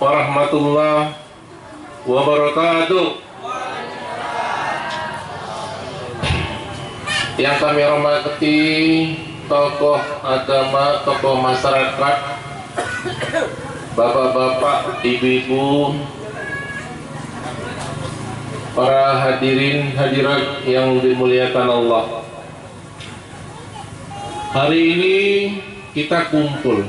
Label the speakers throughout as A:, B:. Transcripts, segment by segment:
A: Warahmatullahi wabarakatuh. Yang kami hormati tokoh agama, tokoh masyarakat, bapak-bapak, ibu-ibu, para hadirin hadirat yang dimuliakan Allah. Hari ini kita kumpul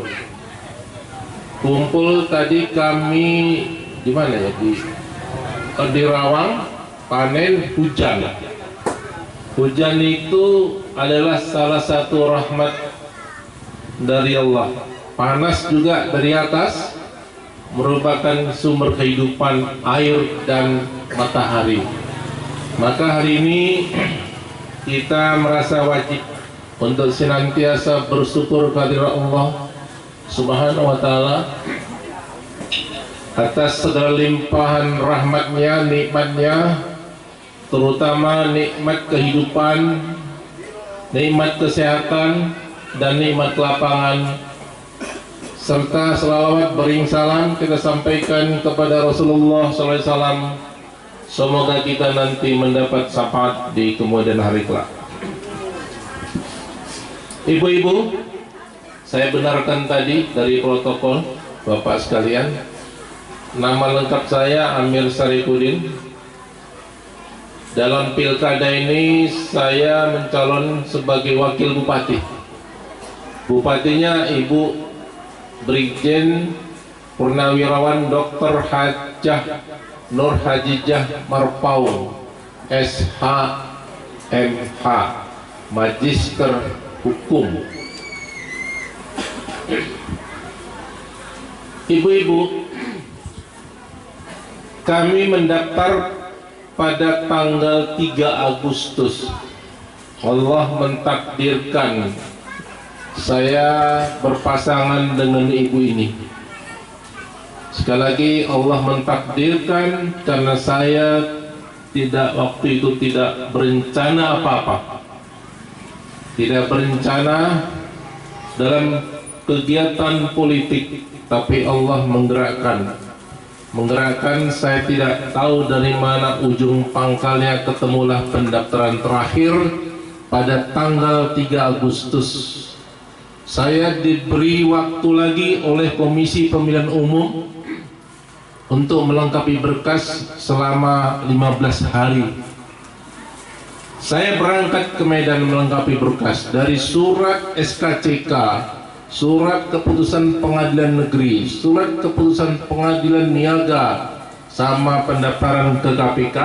A: tadi kami di mana ya, di Rawang panen hujan. Hujan itu adalah salah satu rahmat dari Allah. Panas juga dari atas merupakan sumber kehidupan air dan matahari. Maka hari ini kita merasa wajib untuk senantiasa bersyukur kehadirat Allah Subhanahu wa ta'ala atas segala limpahan rahmatnya, nikmatnya, terutama nikmat kehidupan, nikmat kesehatan, dan nikmat lapangan, serta selawat bering salam kita sampaikan kepada Rasulullah SAW. Semoga kita nanti mendapat syafaat di kemudian hari kelak. Ibu-ibu, saya benarkan tadi dari protokol Bapak sekalian, nama lengkap saya Amir Sarifudin. Dalam pilkada ini saya mencalon sebagai wakil bupati. Bupatinya Ibu Brigjen Purnawirawan Dr. Hajah Nur Hajijah Marpaung, SHMH, Magister Hukum. Ibu-ibu, kami mendaftar pada tanggal 3 Agustus. Allah mentakdirkan saya berpasangan dengan ibu ini. Sekali lagi Allah mentakdirkan, karena saya waktu itu tidak berencana apa-apa, tidak berencana dalam kegiatan politik, tapi Allah menggerakkan. Saya tidak tahu dari mana ujung pangkalnya, ketemulah pendaftaran terakhir pada tanggal 3 Agustus. Saya diberi waktu lagi oleh Komisi Pemilihan Umum untuk melengkapi berkas selama 15 hari. Saya berangkat ke Medan melengkapi berkas, dari surat SKCK, surat keputusan pengadilan negeri, surat keputusan pengadilan niaga, sama pendaftaran ke KPK.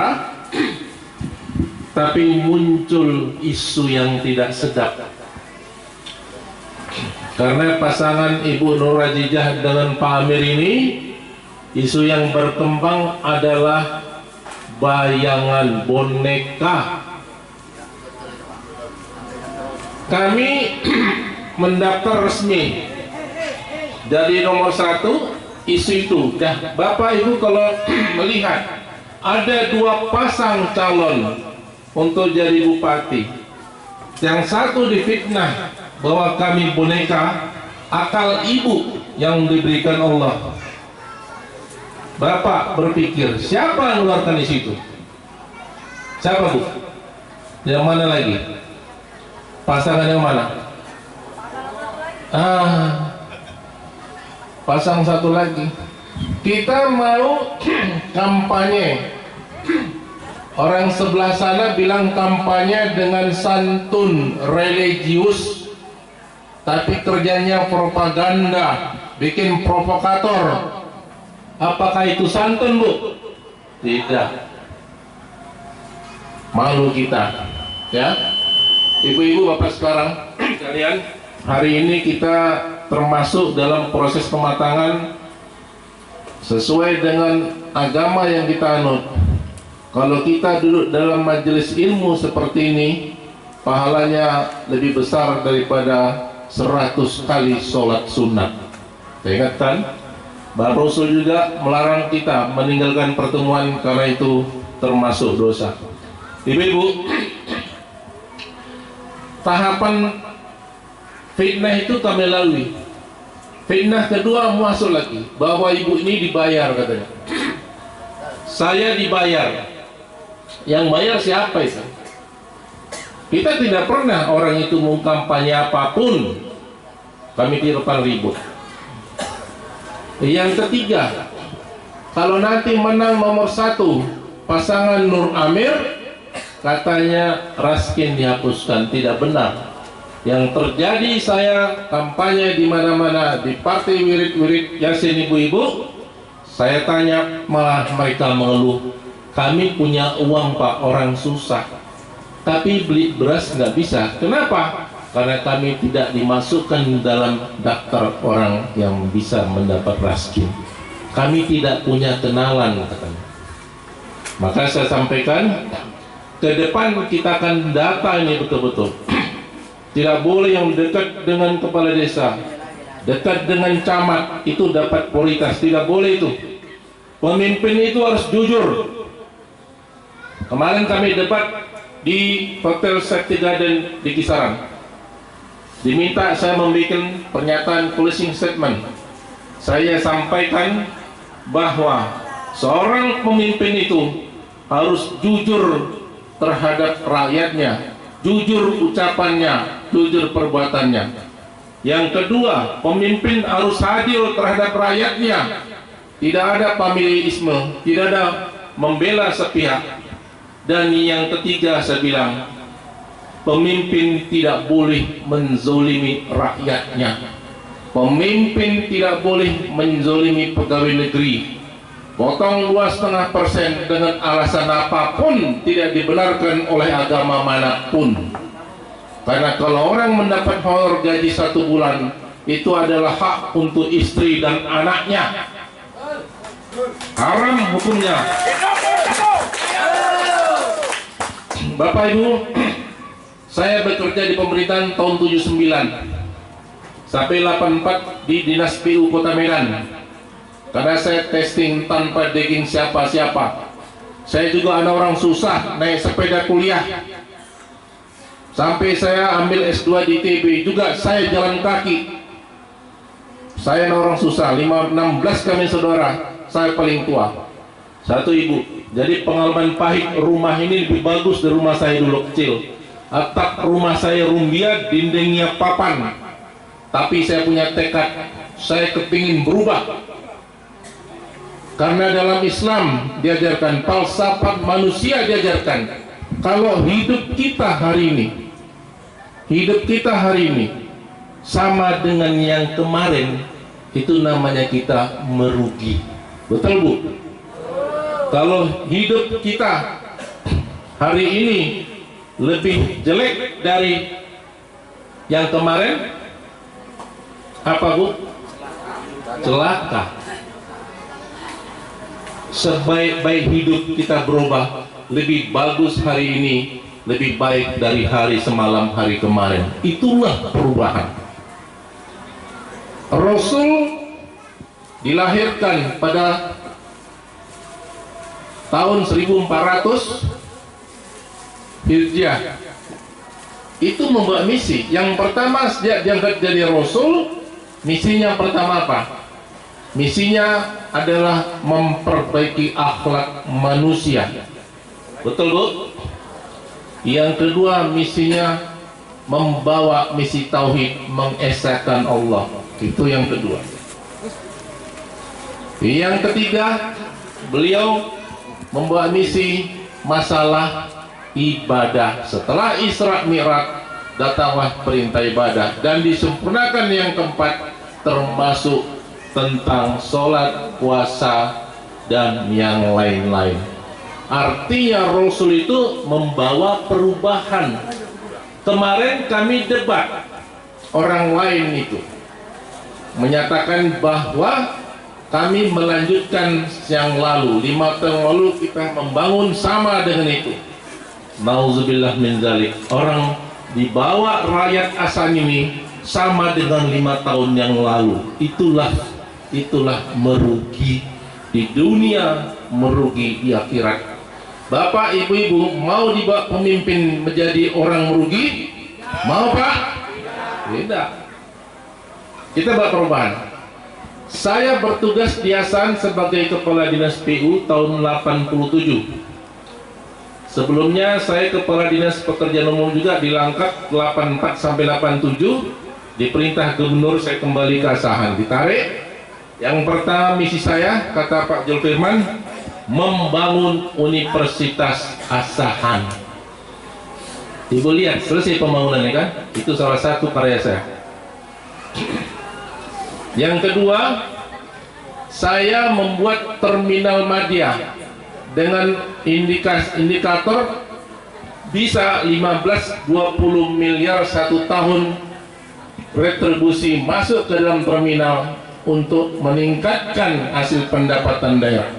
A: Tapi muncul isu yang tidak sedap, karena pasangan Ibu Nur Hajijah dengan Pak Amir ini, isu yang berkembang adalah bayangan boneka. Kami mendaftar resmi dari nomor 1 isu itu. Bapak Ibu kalau melihat ada 2 pasang calon untuk jadi bupati, yang satu difitnah bahwa kami boneka, akal ibu yang diberikan Allah. Bapak berpikir, siapa yang mengeluarkan isu itu? Siapa, Bu? Yang mana lagi? Pasangan yang mana? Pasang satu lagi. Kita mau kampanye. Orang sebelah sana bilang kampanye dengan santun religius, tapi kerjanya propaganda, bikin provokator. Apakah itu santun, Bu? Tidak. Malu kita, ya. Ibu-ibu, bapak sekarang kalian, hari ini kita termasuk dalam proses pematangan sesuai dengan agama yang kita anut. Kalau kita duduk dalam majelis ilmu seperti ini, pahalanya lebih besar daripada 100 kali sholat sunat. Saya ingatkan, bahwa Rasul juga melarang kita meninggalkan pertemuan karena itu termasuk dosa. Ibu-ibu, tahapan fitnah itu kami lalui. Fitnah kedua masuk lagi, bahwa ibu ini dibayar katanya. Saya dibayar. Yang bayar siapa itu? Kita tidak pernah orang itu mengkampanye apapun. Kami di depan ribut. Yang ketiga, kalau nanti menang nomor 1 pasangan Nur Amir, katanya Raskin dihapuskan. Tidak benar. Yang terjadi, saya kampanye di mana-mana, di partai wirid-wirid Yasin ibu-ibu, saya tanya, malah mereka mengeluh, kami punya uang Pak, orang susah, tapi beli beras nggak bisa. Kenapa? Karena kami tidak dimasukkan dalam daftar orang yang bisa mendapat Raskin. Kami tidak punya kenalan, katanya. Maka saya sampaikan, ke depan kita akan data ini betul-betul. Tidak boleh yang dekat dengan kepala desa, dekat dengan camat itu dapat prioritas. Tidak boleh itu. Pemimpin itu harus jujur. Kemarin kami debat di Hotel Safety Garden di Kisaran. Diminta saya membuat pernyataan closing statement. Saya sampaikan bahwa seorang pemimpin itu harus jujur terhadap rakyatnya, jujur ucapannya, jujur perbuatannya. Yang kedua, pemimpin harus adil terhadap rakyatnya. Tidak ada pamiliisme, tidak ada membela sepihak. Dan yang ketiga saya bilang, pemimpin tidak boleh menzolimi rakyatnya. Pemimpin tidak boleh menzolimi pegawai negeri. Potong 2,5% dengan alasan apapun tidak dibenarkan oleh agama manapun. Karena kalau orang mendapat honor gaji 1 bulan, itu adalah hak untuk istri dan anaknya. Haram hukumnya. Bapak Ibu, saya bekerja di pemerintahan tahun 79 sampai 84 di Dinas PU Kota Medan. Karena saya testing tanpa digging siapa-siapa. Saya juga anak orang susah naik sepeda kuliah. Sampai saya ambil S2 di ITB juga saya jalan kaki. Saya anak orang susah, 16 kami saudara, saya paling tua. Satu ibu. Jadi pengalaman pahit, rumah ini lebih bagus dari rumah saya dulu kecil. Atap rumah saya rumbia, dindingnya papan. Tapi saya punya tekad, saya kepingin berubah. Karena dalam Islam diajarkan, falsafat manusia diajarkan. Kalau hidup kita hari ini sama dengan yang kemarin, itu namanya kita merugi. Betul Bu? Kalau hidup kita hari ini lebih jelek dari yang kemarin, apa Bu? Celaka. Sebaik-baik hidup kita berubah, lebih bagus hari ini, lebih baik dari hari semalam, hari kemarin. Itulah perubahan. Rasul dilahirkan pada tahun 1400 Hijriah. Itu membawa misi. Yang pertama sejak diangkat jadi Rasul, misinya pertama apa? Misinya adalah memperbaiki akhlak manusia. Betul Bu? Yang kedua misinya membawa misi tauhid, mengesahkan Allah. Itu yang kedua. Yang ketiga, beliau membawa misi masalah ibadah. Setelah Isra Mi'raj, datanglah perintah ibadah dan disempurnakan yang keempat, termasuk tentang sholat, puasa, dan yang lain-lain. Artinya Rasul itu membawa perubahan. Kemarin kami debat, orang lain itu menyatakan bahwa kami melanjutkan yang lalu, 5 tahun lalu kita membangun sama dengan itu. Nauzubillah min dzalik. Orang dibawa rakyat asal ini sama dengan 5 tahun yang lalu. Itulah merugi di dunia, merugi di akhirat. Bapak ibu-ibu mau dibawa pemimpin menjadi orang merugi? Mau Pak? Tidak. Kita bawa perubahan. Saya bertugas di Asahan sebagai Kepala Dinas PU tahun 87. Sebelumnya saya Kepala Dinas Pekerjaan Umum juga di Langkat 84 sampai 87. Di perintah Gubernur saya kembali ke Asahan, ditarik. Yang pertama misi saya, kata Pak Julfirman, membangun Universitas Asahan. Ibu lihat, selesai pembangunannya kan? Itu salah satu karya saya. Yang kedua, saya membuat terminal Madia dengan indikator bisa 15-20 miliar satu tahun retribusi masuk ke dalam terminal untuk meningkatkan hasil pendapatan daerah.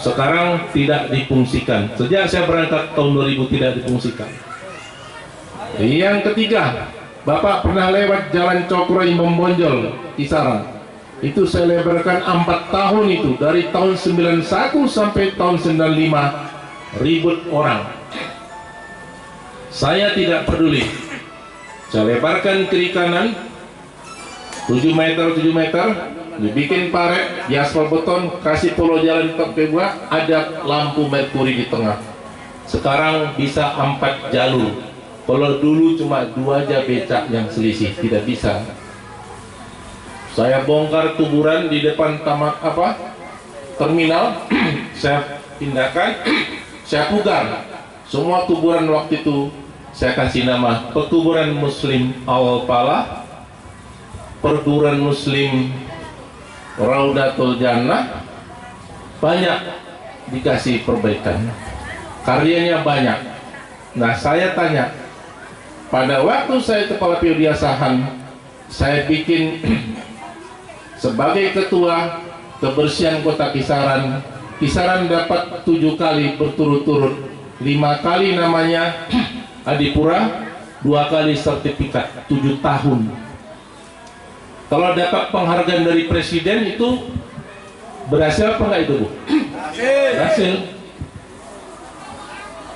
A: Sekarang tidak difungsikan. Sejak saya berangkat tahun 2000 tidak difungsikan. Yang ketiga, Bapak pernah lewat Jalan Cokro Membonjol, Kisaran. Itu saya lebarkan 4 tahun itu, dari tahun 91 sampai tahun 95, ribut orang. Saya tidak peduli. Saya lebarkan kiri kanan 7 meter, dibikin paret, diaspal beton, kasih polo jalan ke gua, ada lampu merkuri di tengah. Sekarang bisa 4 jalur. Kalau dulu cuma 2 aja becak yang selisih, tidak bisa. Saya bongkar kuburan di depan terminal, saya pindahkan, saya pugar. Semua kuburan waktu itu saya kasih nama Pekuburan Muslim Awal Palah, Perguruan Muslim Raudatul Jannah. Banyak dikasih perbaikan, karyanya banyak. Nah, saya tanya, pada waktu saya Kepala PU di Asahan, saya bikin sebagai ketua kebersihan kota Kisaran. Kisaran dapat 7 kali berturut-turut, 5 kali namanya Adipura, 2 kali sertifikat, 7 tahun. Kalau dapat penghargaan dari presiden itu berhasil apa enggak itu, Bu? Berhasil.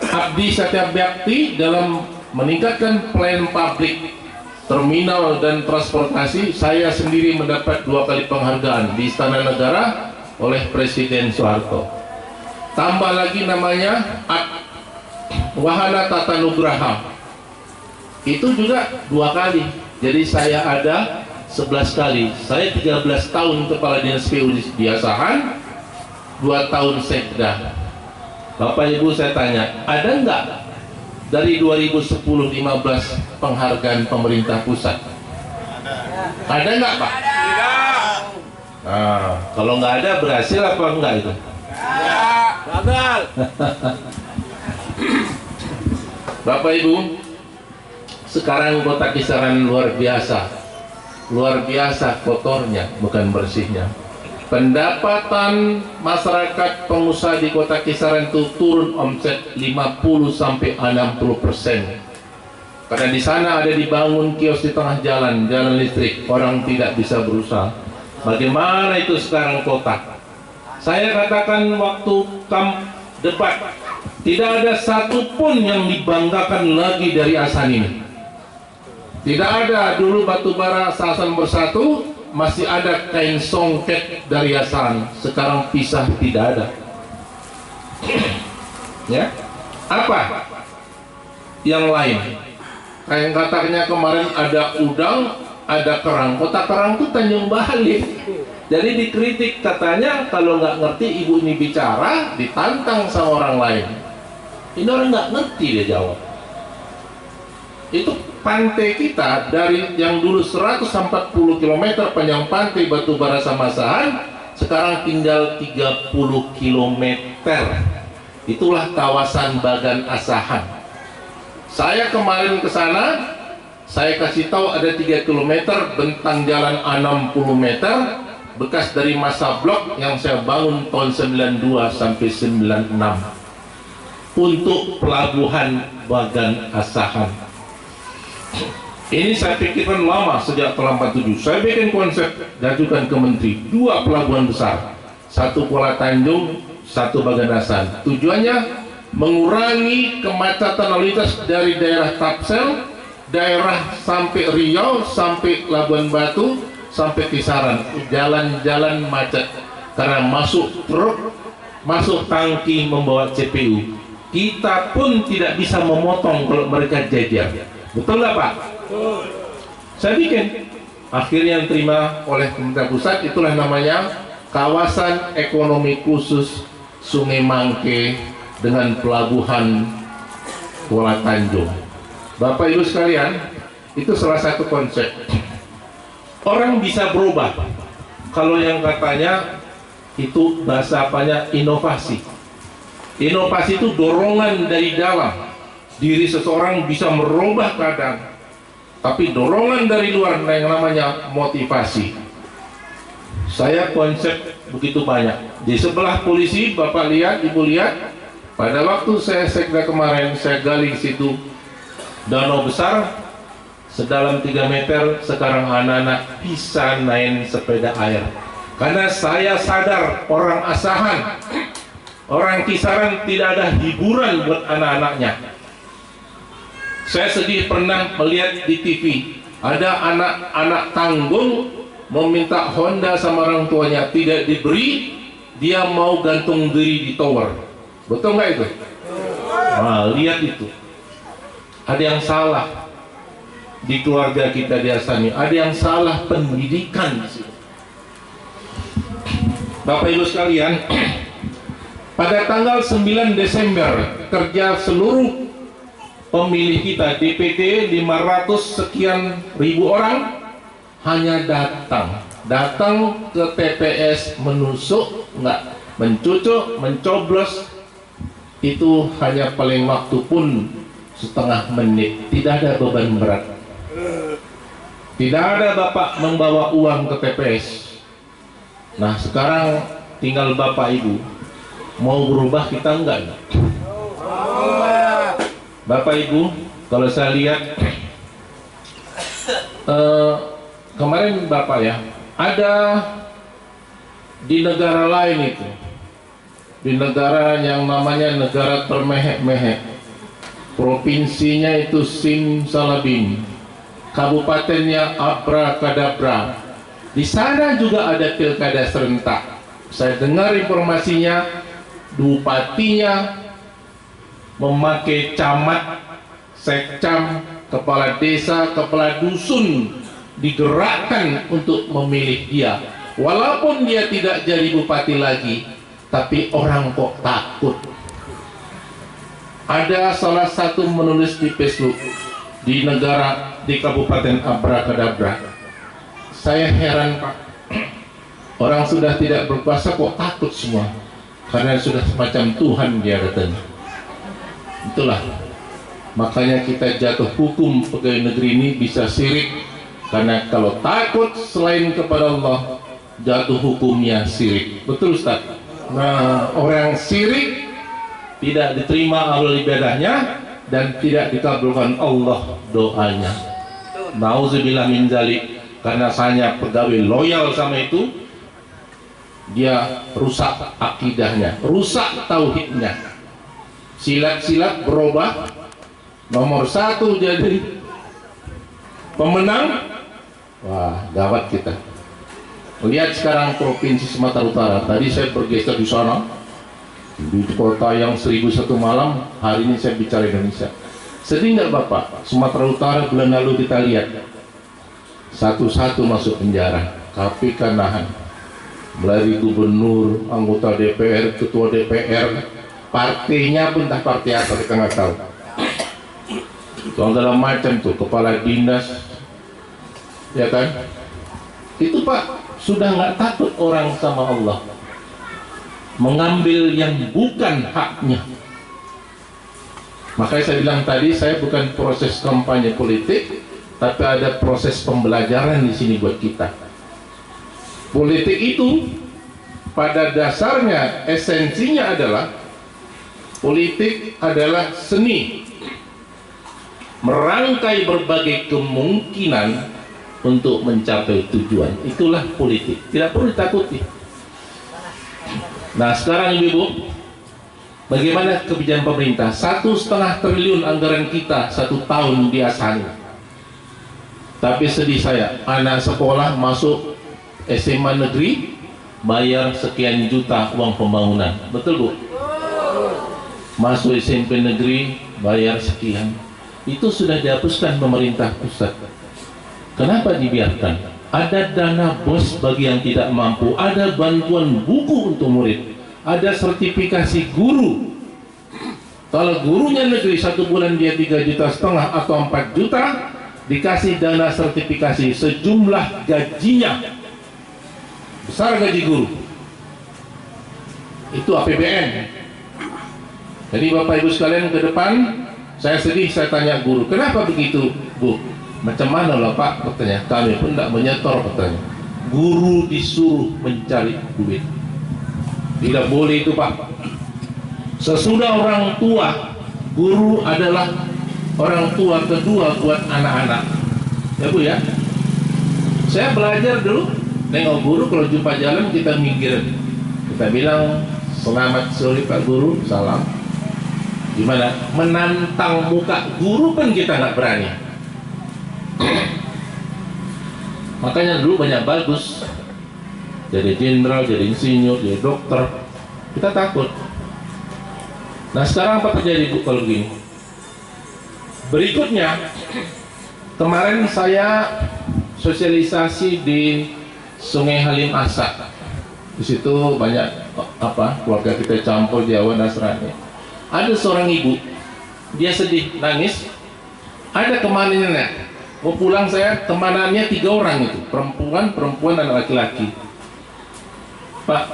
A: Abdi Satya Bakti dalam meningkatkan pelayanan publik, terminal dan transportasi, saya sendiri mendapat 2 kali penghargaan di Istana Negara oleh Presiden Soeharto. Tambah lagi namanya Wahana Tata Nugraha, itu juga 2 kali. Jadi saya ada 11 kali. Saya 13 tahun Kepala Dinas PU di Asahan, 2 tahun Sekda. Bapak Ibu, saya tanya, ada enggak dari 2010-15 penghargaan pemerintah pusat? Ada enggak, Pak? Tidak. Nah, kalau nggak ada, berhasil apa enggak itu? Gagal. Bapak Ibu, sekarang kota Kisaran luar biasa kotornya, bukan bersihnya. Pendapatan masyarakat pengusaha di kota Kisaran itu turun omset 50-60%. Karena di sana ada dibangun kios di tengah jalan listrik, orang tidak bisa berusaha. Bagaimana itu sekarang kota? Saya katakan waktu debat, tidak ada satupun yang dibanggakan lagi dari Asahan ini. Tidak ada. Dulu batubara Asahan Bersatu, masih ada kain songket dari Asahan. Sekarang pisah, tidak ada. Ya, apa yang lain? Kayak katanya kemarin ada udang, ada kerang. Kota Kerang itu Tanjung Bali. Jadi dikritik, katanya kalau nggak ngerti ibu ini bicara, ditantang sama orang lain. Ini orang nggak ngerti, dia jawab. Itu pantai kita dari yang dulu 140 km panjang pantai batubara sama Asahan, sekarang tinggal 30 km. Itulah kawasan Bagan Asahan. Saya kemarin ke sana, saya kasih tahu ada 3 km bentang jalan 60 meter bekas dari masa blok yang saya bangun tahun 92 sampai 96 untuk pelabuhan Bagan Asahan. Ini saya pikirkan lama, sejak tahun 87. Saya bikin konsep, ajukan ke Menteri, 2 pelabuhan besar, 1 Kuala Tanjung, 1 Bagan Asahan. Tujuannya mengurangi kemacetan lalu lintas dari daerah Tapsel, daerah sampai Riau, sampai Labuan Batu, sampai kisaran jalan-jalan macet karena masuk truk, masuk tangki membawa CPU. Kita pun tidak bisa memotong kalau mereka jajar. Betul nggak Pak? Saya bikin. Akhirnya yang terima oleh pemerintah pusat, itulah namanya kawasan ekonomi khusus Sungai Mangke dengan pelabuhan Kuala Tanjung. Bapak Ibu sekalian, itu salah satu konsep. Orang bisa berubah. Kalau yang katanya itu bahasa apanya, inovasi. Inovasi itu dorongan dari dalam. Diri seseorang bisa merubah keadaan. Tapi dorongan dari luar yang namanya motivasi. Saya konsep begitu banyak. Di sebelah polisi, Bapak lihat, Ibu lihat, pada waktu saya sekda kemarin, saya gali situ danau besar sedalam 3 meter. Sekarang anak-anak bisa naik sepeda air. Karena saya sadar orang asahan, orang kisaran tidak ada hiburan buat anak-anaknya. Saya sedih pernah melihat di TV ada anak-anak tanggung meminta Honda sama orang tuanya, tidak diberi, dia mau gantung diri di tower. Betul nggak itu? Nah, lihat itu. Ada yang salah di keluarga kita di Asani, ada yang salah pendidikan. Bapak Ibu sekalian, pada tanggal 9 Desember kerja seluruh pemilih kita DPT 500 sekian ribu orang hanya datang ke TPS menusuk, nggak mencucuk, mencoblos, itu hanya paling waktu pun setengah menit, tidak ada beban berat, tidak ada Bapak membawa uang ke TPS. Nah sekarang tinggal Bapak Ibu mau berubah, kita enggak. Bapak Ibu, kalau saya lihat kemarin Bapak ya, ada di negara lain itu, di negara yang namanya negara termehek-mehek, provinsinya itu Simsalabim, kabupatennya Abrakadabra. Di sana juga ada pilkada serentak. Saya dengar informasinya, bupatinya memakai camat, sekcam, kepala desa, kepala dusun digerakkan untuk memilih dia. Walaupun dia tidak jadi bupati lagi, tapi orang kok takut. Ada salah satu menulis di Facebook di negara, di kabupaten Abrakadabra. Saya heran Pak, orang sudah tidak berkuasa kok takut semua, karena sudah semacam Tuhan dia katanya. Itulah makanya kita jatuh hukum pegawai negeri ini bisa sirik, karena kalau takut selain kepada Allah, jatuh hukumnya sirik. Betul Ustaz? Nah, orang sirik tidak diterima amal ibadahnya dan tidak dikabulkan Allah doanya. Nauzubillah min dzalik. Karena hanya pegawai loyal sama itu, dia rusak akidahnya, rusak tauhidnya. Silat-silat berubah, nomor 1 jadi pemenang. Wah, gawat kita. Lihat sekarang provinsi Sumatera Utara. Tadi saya bergeser di sana, di kota yang 1001 malam. Hari ini saya bicara Indonesia. Sedih nggak Bapak? Sumatera Utara bulan lalu kita lihat satu-satu masuk penjara, KPK nahan, dari gubernur, anggota DPR, ketua DPR, partainya pun entah partai apa kita nggak tahu, segala macam tuh, kepala dinas, ya kan? Itu Pak, sudah nggak takut orang sama Allah, mengambil yang bukan haknya. Makanya saya bilang tadi, saya bukan proses kampanye politik, tapi ada proses pembelajaran di sini buat kita. Politik itu pada dasarnya, esensinya adalah politik adalah seni merangkai berbagai kemungkinan untuk mencapai tujuan. Itulah politik, tidak perlu ditakuti. Nah sekarang Ibu, bagaimana kebijakan pemerintah? 1,5 triliun anggaran kita 1 tahun di Asani. Tapi sedih saya, anak sekolah masuk SMA negeri bayar sekian juta uang pembangunan, betul Bu? Masuk SMP negeri bayar sekian, itu sudah dihapuskan pemerintah pusat. Kenapa dibiarkan? Ada dana BOS bagi yang tidak mampu, ada bantuan buku untuk murid, ada sertifikasi guru. Kalau gurunya negeri 1 bulan dia 3,5 juta atau 4 juta, dikasih dana sertifikasi sejumlah gajinya, besar gaji guru. Itu APBN. Jadi Bapak Ibu sekalian, ke depan saya sedih, saya tanya guru, kenapa begitu Bu? Macam mana lah Pak? Katanya, kami pun tidak menyetor, katanya. Guru disuruh mencari duit. Tidak boleh itu Pak. Sesudah orang tua, guru adalah orang tua kedua buat anak-anak. Ya Bu ya. Saya belajar dulu, nengok guru kalau jumpa jalan kita minggir. Kita bilang, selamat sore Pak Guru, salam. Gimana? Menantang muka guru pun kita nggak berani. Makanya dulu banyak bagus, jadi jenderal, jadi insinyur, jadi dokter, kita takut. Nah sekarang apa terjadi Bu kalau begini? Berikutnya, kemarin saya sosialisasi di Sungai Halim Asak. Di situ banyak keluarga kita campur Jawa Nasrani. Ada seorang ibu, dia sedih, nangis. Ada temannya, mau pulang saya, temanannya 3 orang itu, perempuan dan laki-laki. Pak,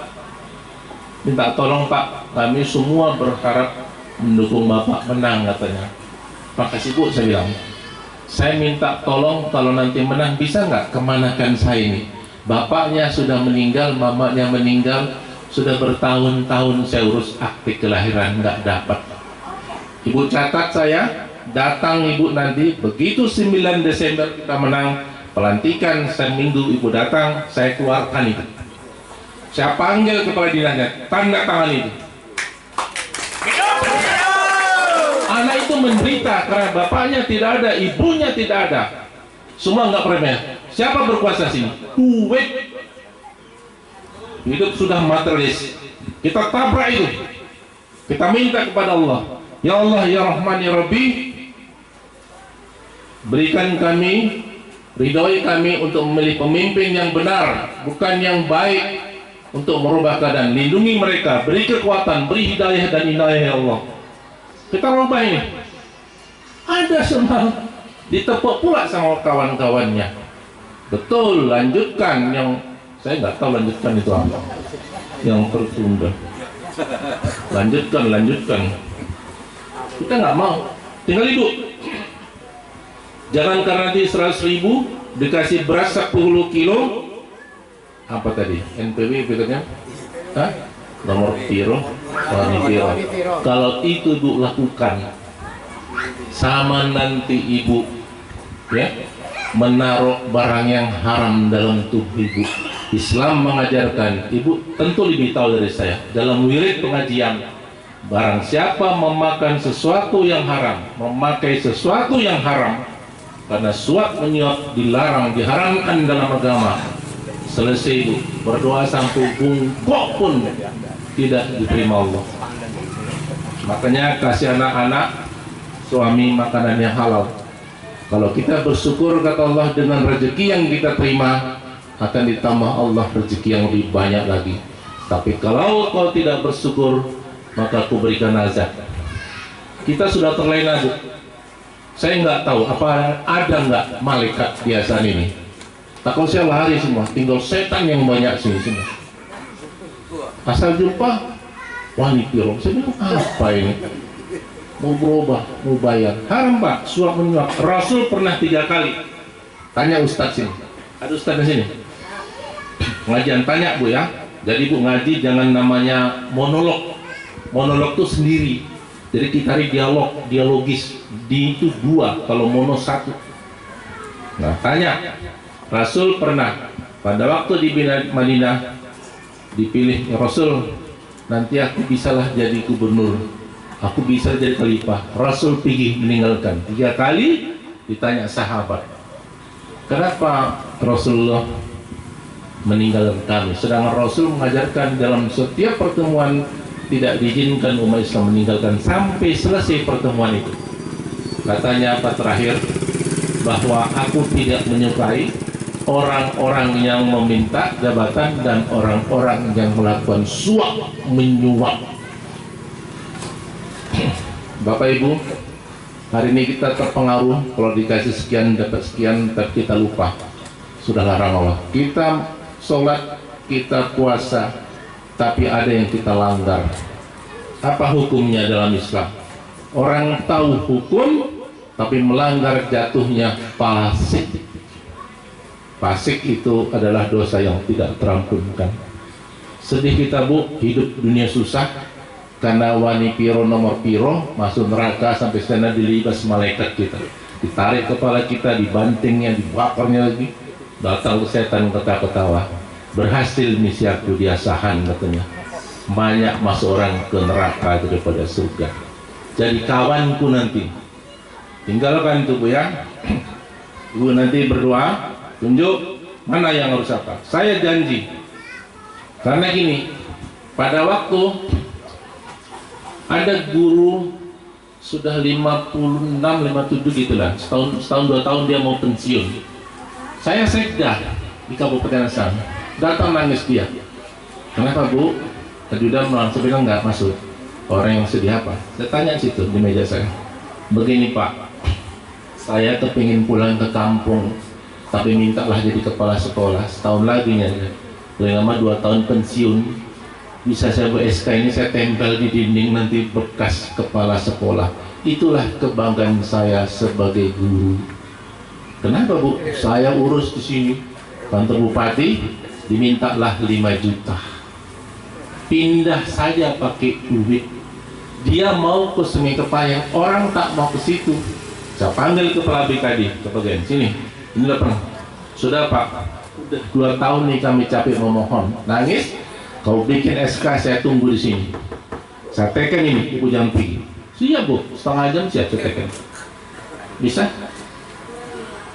A: minta tolong Pak, kami semua berharap mendukung Bapak menang, katanya. Makasih Bu, saya bilang. Saya minta tolong kalau nanti menang bisa nggak kemanakan saya ini? Bapaknya sudah meninggal, mamanya meninggal, sudah bertahun-tahun saya urus akte kelahiran nggak dapat. Ibu catat saya, datang Ibu nanti, begitu 9 Desember kita menang, pelantikan seminggu Ibu datang, saya keluarkan itu. Saya panggil kepala dinasnya, tanda tangan itu. Anak itu menderita karena bapaknya tidak ada, ibunya tidak ada. Semua nggak premia. Siapa berkuasa sini? Duit. Hidup sudah materialis. Kita tabrak itu. Kita minta kepada Allah. Ya Allah, ya Rahman, ya Rabbi, berikan kami, ridhoi kami untuk memilih pemimpin yang benar, bukan yang baik, untuk merubah keadaan. Lindungi mereka, beri kekuatan, beri hidayah dan inayah ya Allah. Kita rubah ini. Ada semua ditepuk pula sama kawan-kawannya. Betul, lanjutkan. Yang saya nggak tahu lanjutkan itu apa. Yang tertunda. Lanjutkan. Kita nggak mau. Tinggal hidup. Jangan karena di 100.000 dikasih beras 10 kilo. Apa tadi? NPW bedanya? Hah? Nomor piro? Kalau itu Ibu lakukan, sama nanti Ibu ya menaruh barang yang haram dalam tubuh Ibu. Islam mengajarkan, Ibu tentu lebih tahu dari saya, dalam wirid pengajian, barang siapa memakan sesuatu yang haram, memakai sesuatu yang haram, karena suap menyuap dilarang, diharamkan dalam agama, selesai Ibu berdoa sampai bungkuk pun tidak diterima Allah. Makanya kasih anak-anak suami makanan yang halal. Kalau kita bersyukur kata Allah dengan rezeki yang kita terima, akan ditambah Allah rezeki yang lebih banyak lagi. Tapi kalau kau tidak bersyukur, maka aku berikan azab. Kita sudah terlena. Saya nggak tahu apa ada nggak malaikat biasa ini. Takut saya lari semua, tinggal setan yang banyak sini semua. Asal jumpa, wah ini piro. Saya bilang apa ini? Mau berubah, mau bayar. Haram Pak, suap menyuap. Rasul pernah 3 kali. Tanya Ustadz sini. Ada Ustadz di sini. Pengajian tanya Bu ya. Jadi Bu ngaji jangan namanya monolog. Monolog itu sendiri. Jadi kita cari dialogis. Di itu 2, kalau mono 1. Nah tanya. Rasul pernah pada waktu di Madinah dipilih ya Rasul, nanti aku bisalah jadi gubernur, aku bisa jadi khalifah. Rasul pergi meninggalkan 3 kali. Ditanya sahabat, Kenapa Rasulullah meninggalkan kami? Sedangkan Rasul mengajarkan dalam setiap pertemuan tidak diizinkan umat Islam meninggalkan sampai selesai pertemuan itu. Katanya apa terakhir? Bahwa aku tidak menyukai orang-orang yang meminta jabatan dan orang-orang yang melakukan suap menyuap. Bapak Ibu, hari ini kita terpengaruh kalau dikasih sekian dapat sekian, tapi kita lupa. Sudah larang Allah. Kita sholat, kita puasa, tapi ada yang kita langgar. Apa hukumnya dalam Islam? Orang tahu hukum, tapi melanggar, jatuhnya fasik. Fasik itu adalah dosa yang tidak terampunkan. Sedih kita Bu, hidup dunia susah karena wani piro nomor piro masuk neraka sampai sana dilibas malaikat kita, ditarik kepala kita, dibantingnya, dibakarnya lagi. Datang ke setan ketawa-ketawa, berhasil misi aku diasahan katanya. Banyak masuk orang ke neraka daripada surga. Jadi kawanku nanti, tinggalkan itu Bu ya. Ibu nanti berdoa, tunjuk mana yang harus apa. Saya janji, karena gini, pada waktu ada guru sudah 56, 57 gitulah, setahun 2 tahun dia mau pensiun. Saya sekda di Kabupaten Asam, datang nangis dia. Kenapa Bu? Tadi udah langsung bilang nggak masuk. Orang yang sedih apa? Saya tanya situ di meja saya. Begini Pak, saya kepingin pulang ke kampung, tapi mintalah jadi kepala sekolah setahun lagi ya. Paling lama 2 tahun pensiun. Bisa saya buat SK ini, saya tempel di dinding nanti bekas kepala sekolah. Itulah kebanggaan saya sebagai guru. Kenapa Bu? Saya urus di sini. Kantor bupati dimintalah 5 juta. Pindah saja pakai duit. Dia mau ke Sungai Kepayang, orang tak mau ke situ. Saya panggil kepala BKD, ke bagian sini. Ini udah pernah. Sudah Pak, udah 2 tahun nih kami capek memohon. Nangis. Kau bikin SK, saya tunggu di sini. Saya teken ini, Ibu jangan pergi. Siap Bu, setengah jam siap saya teken. Bisa?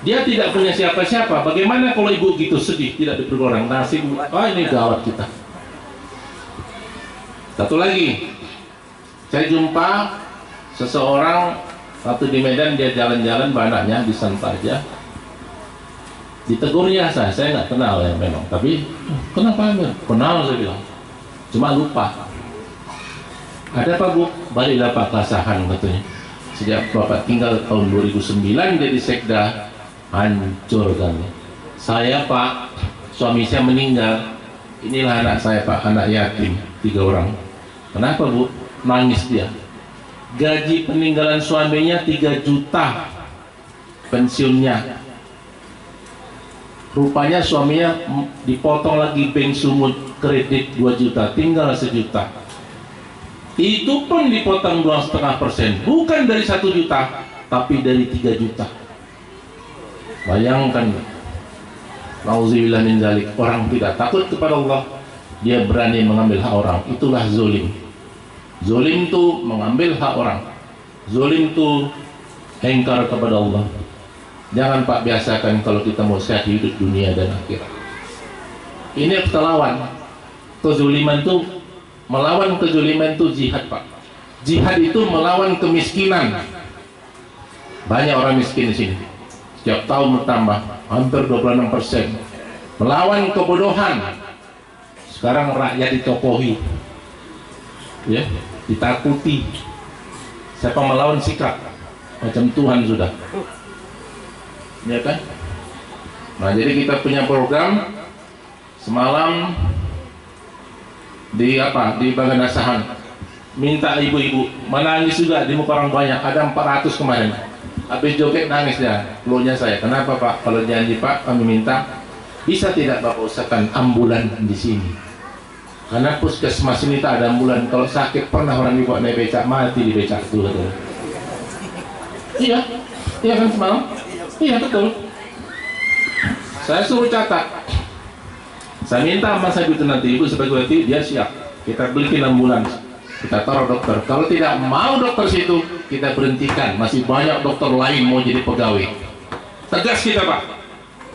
A: Dia tidak punya siapa-siapa. Bagaimana kalau Ibu gitu sedih, tidak diberi orang nasib? Ini gawat kita. Satu lagi, saya jumpa seseorang waktu di Medan, dia jalan-jalan banaknya di Santaja. Ditegurnya saya nggak kenal ya memang, tapi kenapa Amir? Kenal saya bilang, cuma lupa. Ada apa Bu? Baliklah Pak Kasahan katanya. Sejak Bapak tinggal tahun 2009 jadi sekda, hancur kami. Saya Pak, suami saya meninggal. Inilah anak saya Pak, anak yatim 3 orang. Kenapa Bu? Nangis dia. Gaji peninggalan suaminya 3 juta, pensiunnya. Rupanya suaminya dipotong lagi bank sumut, kredit 2 juta, tinggal 1 juta. Itu pun dipotong 2,5%, bukan dari 1 juta, tapi dari 3 juta. Bayangkan, nauzubillah min dzalik, orang tidak takut kepada Allah, dia berani mengambil hak orang. Itulah zolim. Zolim itu mengambil hak orang. Zolim itu engkar kepada Allah. Jangan Pak biasakan kalau kita mau sehat hidup dunia dan akhirat. Ini kita lawan. Kezuliman itu, melawan kezuliman itu jihad Pak. Jihad itu melawan kemiskinan. Banyak orang miskin di sini. Setiap tahun bertambah, hampir 26%. Melawan kebodohan. Sekarang rakyat ditokohi, ya, ditakuti. Siapa melawan sikap? Macam Tuhan sudah. Ya kan? Nah, jadi kita punya program semalam di Bagan Asahan, minta ibu-ibu menangis juga di muka orang banyak, ada 400 kemarin. Habis joget nangis ya, keluarnya saya. Kenapa Pak? Kalau janji Pak, kami minta bisa tidak Bapak usahakan ambulan di sini. Karena puskesmas ini tak ada ambulan. Kalau sakit pernah orang dibawa naik becak, mati di becak itu. Iya, iya kan semalam? Iya betul. Saya suruh catat. Saya minta sama saya itu nanti ibu sebagai wati, dia siap. Kita belikan ambulans, kita taruh dokter. Kalau tidak mau dokter situ, kita berhentikan. Masih banyak dokter lain mau jadi pegawai. Tegas kita Pak.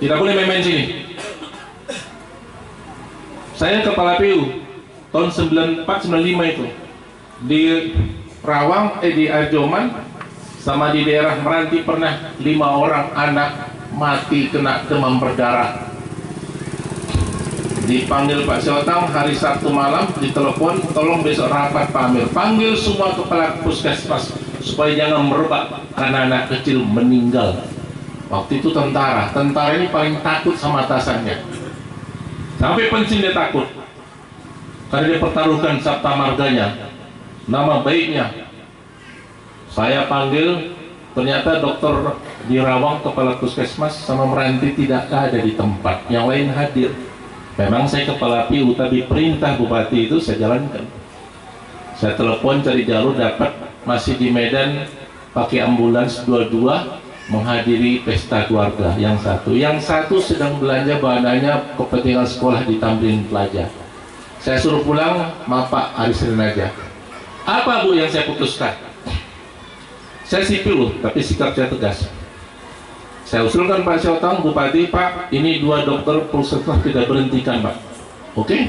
A: Tidak boleh main-main sini. Saya kepala PU tahun 94-95 itu di Rawang, di Arjoman sama di daerah Meranti pernah 5 orang anak mati kena demam berdarah. Dipanggil Pak Syotang hari Sabtu malam, ditelepon, tolong besok rapat Pak Amir, panggil semua kepala puskesmas supaya jangan merebak karena anak kecil meninggal. Waktu itu tentara ini paling takut sama atasannya, sampai pensiun dia takut karena dia pertaruhkan sabta marganya, nama baiknya. Saya panggil, ternyata dokter di Rawang, kepala puskesmas sama Meranti tidak ada di tempat, yang lain hadir. Memang saya kepala PU, tapi perintah bupati itu saya jalankan. Saya telepon cari jalur, dapat masih di Medan, pakai ambulans 22 menghadiri pesta keluarga. Yang satu sedang belanja bahannya kepentingan sekolah di Tamrin Plaza. Saya suruh pulang, Pak Arisin aja. Apa Bu yang saya putuskan? Saya sipil loh, tapi sikap saya tegas. Saya usulkan Pak Syotang, Bupati, Pak, ini 2 dokter puskesmas tidak berhentikan Pak. Oke?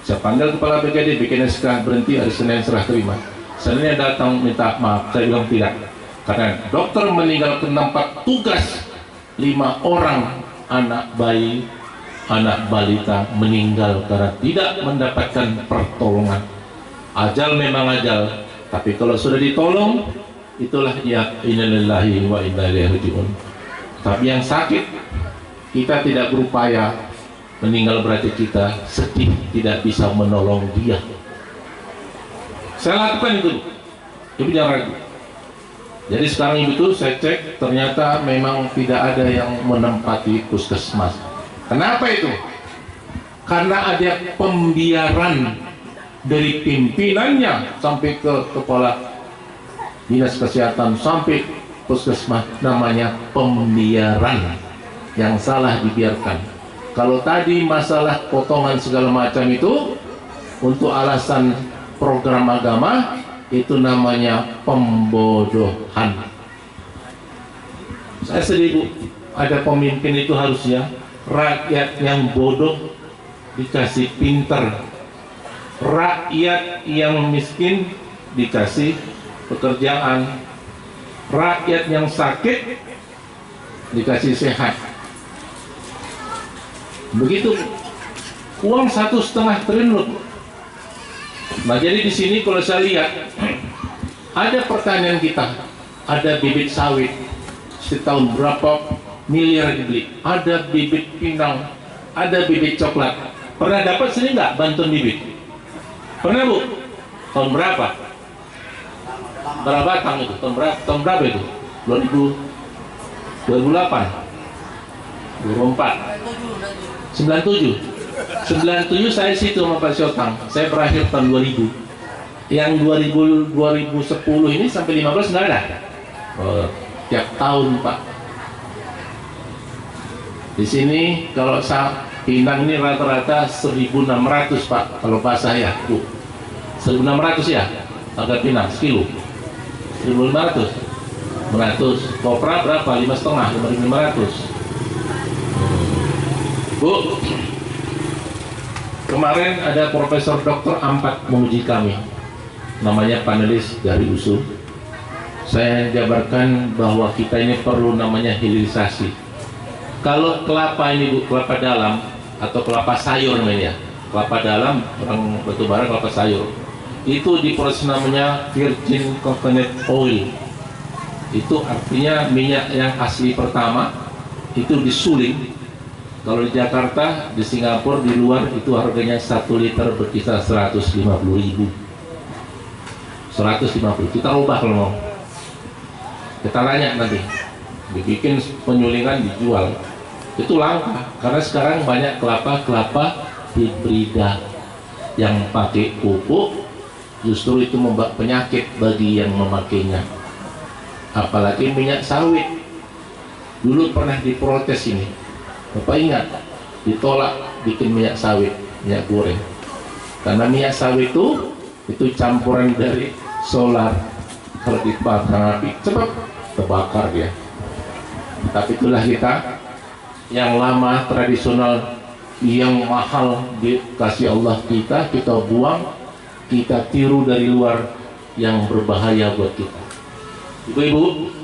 A: Saya panggil kepala BKD, bikin SK berhenti, hari Senin serah terima. Seninnya datang minta maaf, saya bilang tidak. Karena dokter meninggal ke tempat tugas, 5 orang anak bayi, anak balita meninggal karena tidak mendapatkan pertolongan. Ajal memang ajal, tapi kalau sudah ditolong, itulah ya innalillahi wa inna ilaihi raji'un. Tapi yang sakit, kita tidak berupaya, meninggal berarti kita sedih, tidak bisa menolong dia. Saya lakukan itu, Ibu jangan ragu. Jadi sekarang itu saya cek, ternyata memang tidak ada yang menempati puskesmas. Kenapa itu? Karena ada pembiaran dari pimpinannya sampai ke kepala dinas kesehatan sampai puskesmas, namanya pembiaran, yang salah dibiarkan. Kalau tadi masalah potongan segala macam itu untuk alasan program agama, itu namanya pembodohan. Saya sedih Bu, ada pemimpin itu harusnya rakyat yang bodoh dikasih pinter, rakyat yang miskin dikasih pekerjaan, rakyat yang sakit dikasih sehat. Begitu, uang 1,5 triliun. Nah jadi di sini kalau saya lihat ada pertanyaan kita, ada bibit sawit setahun berapa miliar dibeli, ada bibit pinang, ada bibit coklat. Pernah dapat sini nggak bantuan bibit? Pernah Bu? Tahun berapa? Berapa batang itu? Tahun berapa itu? 2008 2004 97 saya situ sama Pak Syotang. Saya berakhir tahun 2000. Yang 2010 ini sampai 15 nggak ada. Tiap tahun Pak. Di sini kalau pinang ini rata-rata 1.600 Pak. Kalau pas saya Bu, 1.600 ya harga pinang sekilo. 1.500 kopra berapa? 5,5 5.500. Bu, kemarin ada Profesor Dr. Ampat menguji kami, namanya panelis dari USU. Saya jabarkan bahwa kita ini perlu namanya hilirisasi. Kalau kelapa ini Bu, kelapa dalam atau kelapa sayur namanya, kelapa dalam, orang batubara kelapa sayur, itu diproses namanya virgin coconut oil. Itu artinya minyak yang asli pertama, itu disuling. Kalau di Jakarta, di Singapura, di luar itu harganya 1 liter berkisar 150.000. 150. Kita ubah kalau mau. Kita tanya nanti. Dibikin penyulingan dijual. Itu langka karena sekarang banyak kelapa hibrida yang pakai pupuk, justru itu membawa penyakit bagi yang memakainya. Apalagi minyak sawit. Dulu pernah diprotes ini. Bapak ingat, ditolak bikin minyak sawit, minyak goreng, karena minyak sawit itu campuran dari solar. Kalau dibakar api cepat terbakar dia. Tapi itulah kita yang lama tradisional yang mahal dikasih Allah kita buang, kita tiru dari luar yang berbahaya buat kita. Ibu-ibu,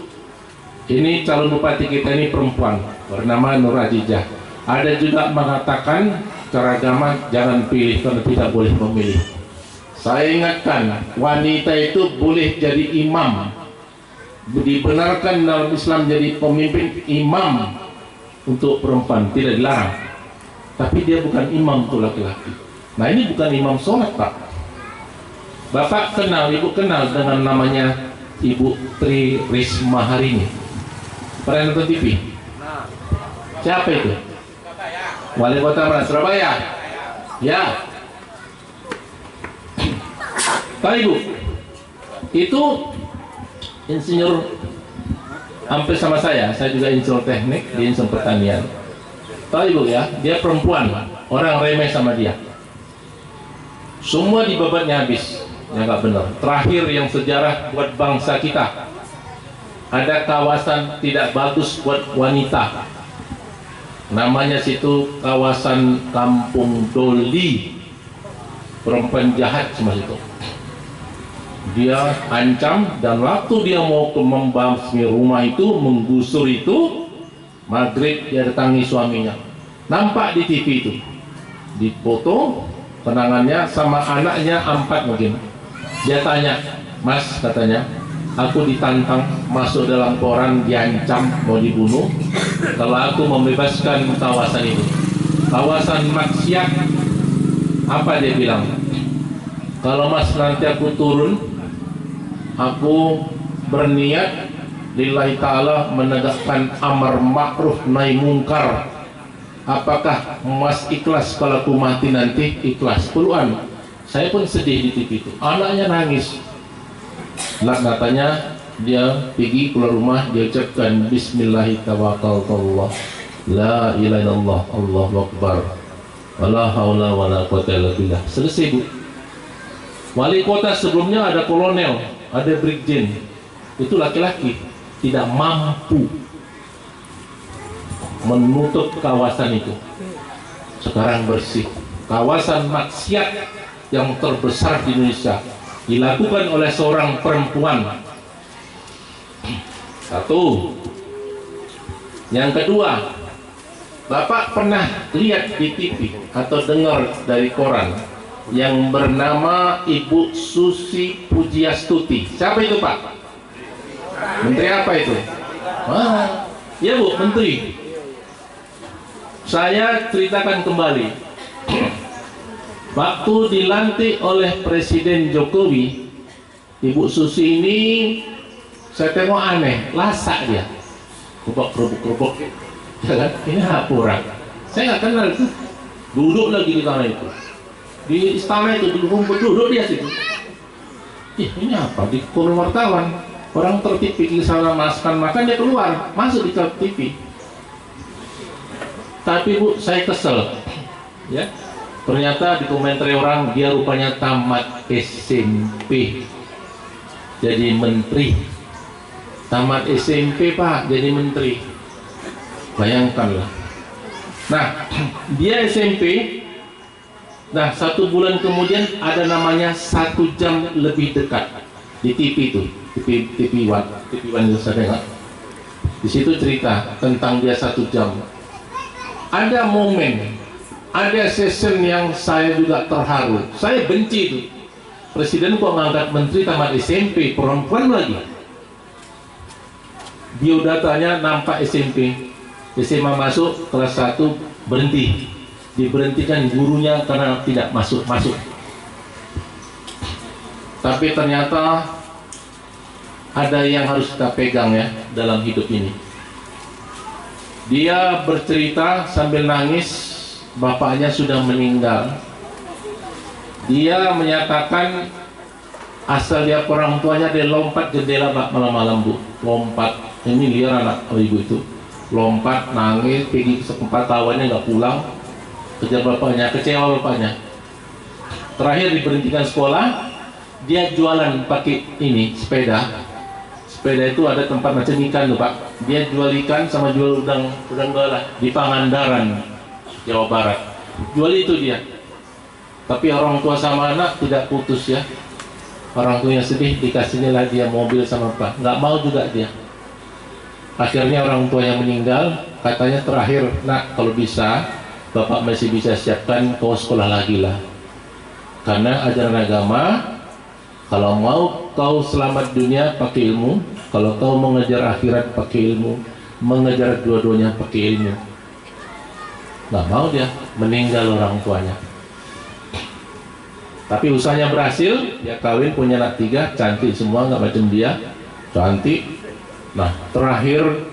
A: ini calon bupati kita ini perempuan bernama Nur Azizah. Ada juga mengatakan secara agama jangan pilih karena tidak boleh memilih. Saya ingatkan, wanita itu boleh jadi imam, dibenarkan dalam Islam jadi pemimpin imam untuk perempuan, tidak dilarang. Tapi dia bukan imam untuk laki-laki. Nah ini bukan imam sholat, Pak. Bapak kenal, Ibu kenal dengan namanya Ibu Tri Risma hari ini? Pernah nonton TV? Siapa itu? Wali Kota mana? Surabaya? Ya. Tahu Ibu? Itu insinyur hampir sama saya juga insinyur teknik di insinyur pertanian. Tahu Ibu ya, dia perempuan, orang remeh sama dia. Semua dibabatnya habis, ya nggak benar. Terakhir yang sejarah buat bangsa kita, ada kawasan tidak bagus buat wanita. Namanya situ kawasan Kampung Doli. Perempuan jahat semua situ. Dia ancam, dan waktu dia mau membasmi rumah itu, menggusur itu, maghrib dia datangi suaminya. Nampak di TV itu, di foto kenangannya sama anaknya 4 mungkin. Dia tanya, Mas, katanya, aku ditantang masuk dalam koran, diancam mau dibunuh kalau aku membebaskan kawasan itu, kawasan maksiat. Apa dia bilang? Kalau Mas nanti aku turun, aku berniat lillahi ta'ala menegakkan amar ma'ruf nahi mungkar. Apakah Mas ikhlas kalau aku mati nanti? Ikhlas. Puluhan. Saya pun sedih di TV itu. Anaknya nangis. Lah katanya dia pergi keluar rumah, dia ucapkan Bismillahirrahmanirrahim, la ilaha illallah, Allahu akbar, wala haula wala quwwata illa billah. Selesai Bu. Wali kota sebelumnya ada kolonel, ada brigjen. Itu laki-laki, tidak mampu menutup kawasan itu. Sekarang bersih. Kawasan maksiat yang terbesar di Indonesia dilakukan oleh seorang perempuan. Satu. Yang kedua, Bapak pernah lihat di TV atau dengar dari koran yang bernama Ibu Susi Pujiastuti? Siapa itu Pak? Menteri apa itu? Ya Bu, menteri. Saya ceritakan kembali. Waktu dilantik oleh Presiden Jokowi, Ibu Susi ini saya tengok aneh, lasak dia, kerubuk, ya kan? Ini apa orang? Saya nggak kenal itu. Duduk lagi di tanah itu, di istana itu, duduk dia situ. Ini apa? Di kolom wartawan, orang tertib di sana makan dia keluar, masuk di TV. Tapi Bu, saya kesel, ya. Ternyata dikomentari orang, dia rupanya tamat SMP jadi menteri. Tamat SMP Pak jadi menteri. Bayangkanlah. Nah, dia SMP. Nah, 1 bulan kemudian ada namanya 1 jam lebih dekat di TV itu, TV One itu saya dengar. Di situ cerita tentang dia 1 jam. Ada momen, ada session yang saya juga terharu. Saya benci itu. Presiden kok ngangkat menteri tamat SMP, perempuan lagi. Biodatanya nampak SMP. SMA masuk, kelas 1 berhenti. Diberhentikan gurunya karena tidak masuk. Tapi ternyata ada yang harus kita pegang ya dalam hidup ini. Dia bercerita sambil nangis, bapaknya sudah meninggal. Dia menyatakan asal dia orang tuanya, dia lompat jendela malam-malam Bu, lompat. Ini liar anak ibu itu, lompat nangis, pergi ke-4 tahunnya nggak pulang, kejar bapaknya, kecewa bapaknya. Terakhir diberhentikan sekolah, dia jualan pakai ini sepeda sepeda itu ada tempat macam ikan tuh Pak. Dia jual ikan sama jual udang bala di Pangandaran, Jawa Barat. Jual itu dia. Tapi orang tua sama anak tidak putus ya. Orang tuanya sedih, dikasihnya dia mobil sama Pak. Nggak mau juga dia. Akhirnya orang tuanya meninggal. Katanya terakhir, nak kalau bisa Bapak masih bisa siapkan kau sekolah lagi lah. Karena ajaran agama, kalau mau kau selamat dunia pakai ilmu, kalau kau mengejar akhirat pakai ilmu, mengejar dua-duanya pakai ilmu. Nggak mau dia, meninggal orang tuanya. Tapi usahanya berhasil, dia kawin punya anak 3, cantik semua, nggak macam dia, cantik. Nah terakhir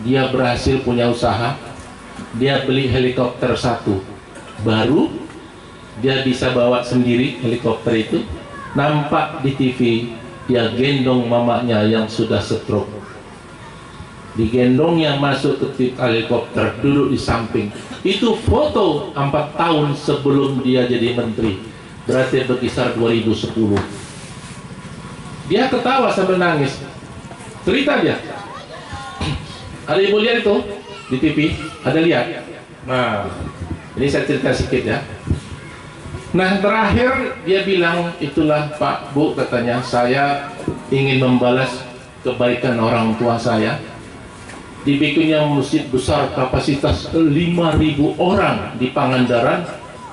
A: dia berhasil punya usaha, dia beli helikopter 1 baru, dia bisa bawa sendiri helikopter itu. Nampak di TV dia gendong mamanya yang sudah stroke, digendongnya masuk ke helikopter, duduk di samping. Itu foto 4 tahun sebelum dia jadi menteri, berarti berkisar 2010. Dia ketawa sambil nangis, cerita dia. Ada ibu lihat itu di TV, ada lihat. Nah ini saya cerita sedikit ya. Nah terakhir dia bilang, itulah Pak Bu, katanya, saya ingin membalas kebaikan orang tua saya. Dibikinnya masjid besar kapasitas 5.000 orang di Pangandaran,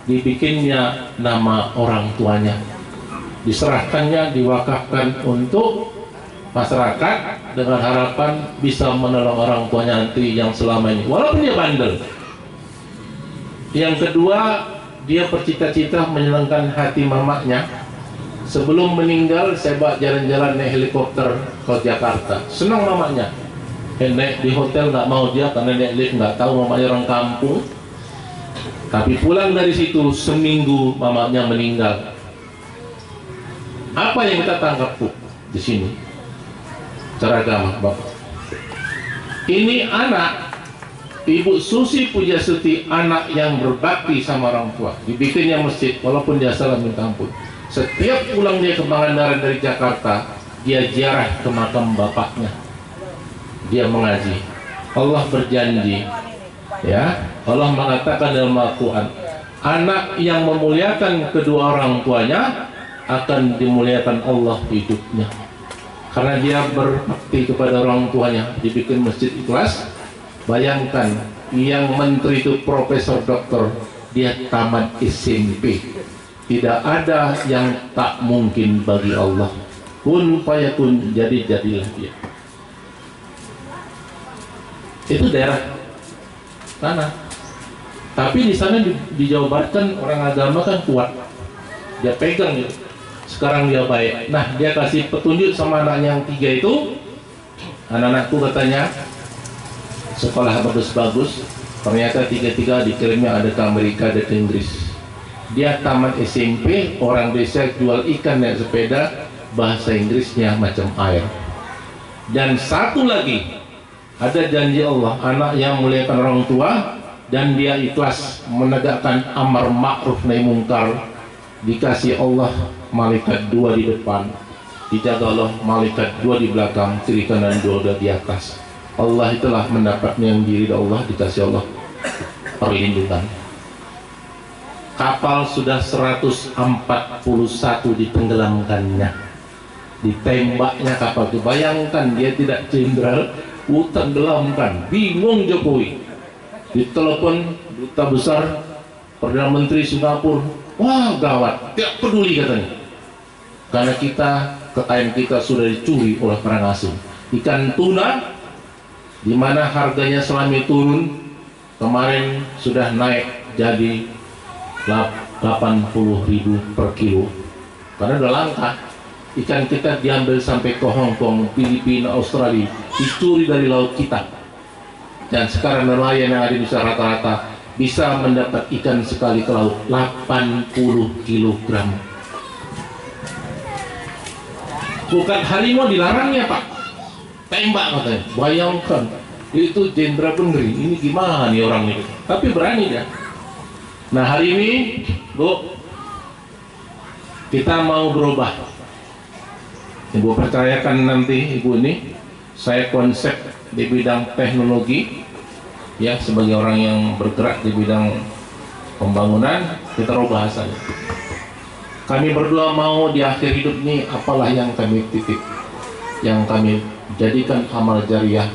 A: dibikinnya nama orang tuanya, diserahkannya, diwakafkan untuk masyarakat dengan harapan bisa menolong orang tuanya nanti yang selama ini, walaupun dia bandel. Yang kedua, dia bercita-cita menyenangkan hati mamanya. Sebelum meninggal saya bawa jalan-jalan naik helikopter ke Jakarta, senang mamanya. Naik di hotel nggak mau dia karena naik lift nggak tahu mamanya orang kampung. Tapi pulang dari situ seminggu mamanya meninggal. Apa yang kita tangkap Bu di sini? Cara agama Bapak. Ini anak Ibu Susi Pujastuti, anak yang berbakti sama orang tua. Dibikinnya masjid walaupun dia salah minta ampun. Setiap pulang dia ke Pangandaran dari Jakarta, dia ziarah ke makam bapaknya. Dia mengaji. Allah berjanji, ya, Allah mengatakan dalam Al-Quran, anak yang memuliakan kedua orang tuanya akan dimuliakan Allah hidupnya. Karena dia berbakti kepada orang tuanya, dibikin masjid ikhlas. Bayangkan, yang menteri itu profesor doktor, dia tamat SMP. Tidak ada yang tak mungkin bagi Allah. Kun fayakun, jadi jadilah dia. Itu daerah sana. Tapi di sana di Jawa Barat kan orang agama kan kuat, dia pegang gitu. Sekarang dia baik. Nah dia kasih petunjuk sama anaknya yang 3 itu. Anak-anakku katanya sekolah bagus-bagus, ternyata 3 dikirimnya ada ke Amerika, ada ke Inggris. Dia tamat SMP, orang desa jual ikan naik sepeda, bahasa Inggrisnya macam air. Dan satu lagi, ada janji Allah, anak yang muliakan orang tua dan dia ikhlas menegakkan amar ma'ruf nahi mungkar, dikasih Allah malaikat 2 di depan, dijaga Allah malaikat 2 di belakang, kiri kanan 2 di atas. Allah itulah mendapatnya yang diri Allah, dikasih Allah perlindungan. Kapal sudah 141 ditenggelamkannya, ditembaknya kapal itu. Bayangkan dia tidak jenderal, tenggelamkan. Bingung Jokowi, ditelepon duta besar Perdana Menteri Singapura, wah gawat, tidak peduli katanya, karena kekayaan kita sudah dicuri oleh orang asing. Ikan tuna di mana harganya selama turun, kemarin sudah naik jadi 80.000 per kilo, karena udah langka. Ikan kita diambil sampai ke Hong Kong, Filipina, Australia, dicuri dari laut kita. Dan sekarang nelayan yang ada di sana rata-rata bisa mendapat ikan sekali ke laut 80 kg. Bukan harimau dilarangnya Pak, tembak katanya. Bayangkan, itu jenderal bener, ini gimana nih orang ini, tapi berani dia. Nah hari ini Bu, kita mau berubah. Ibu percayakan nanti Ibu ini, saya konsep di bidang teknologi, ya, sebagai orang yang bergerak di bidang pembangunan. Kita rubah bahasanya. Kami berdua mau di akhir hidup ini apalah yang kami titip, yang kami jadikan amal jariah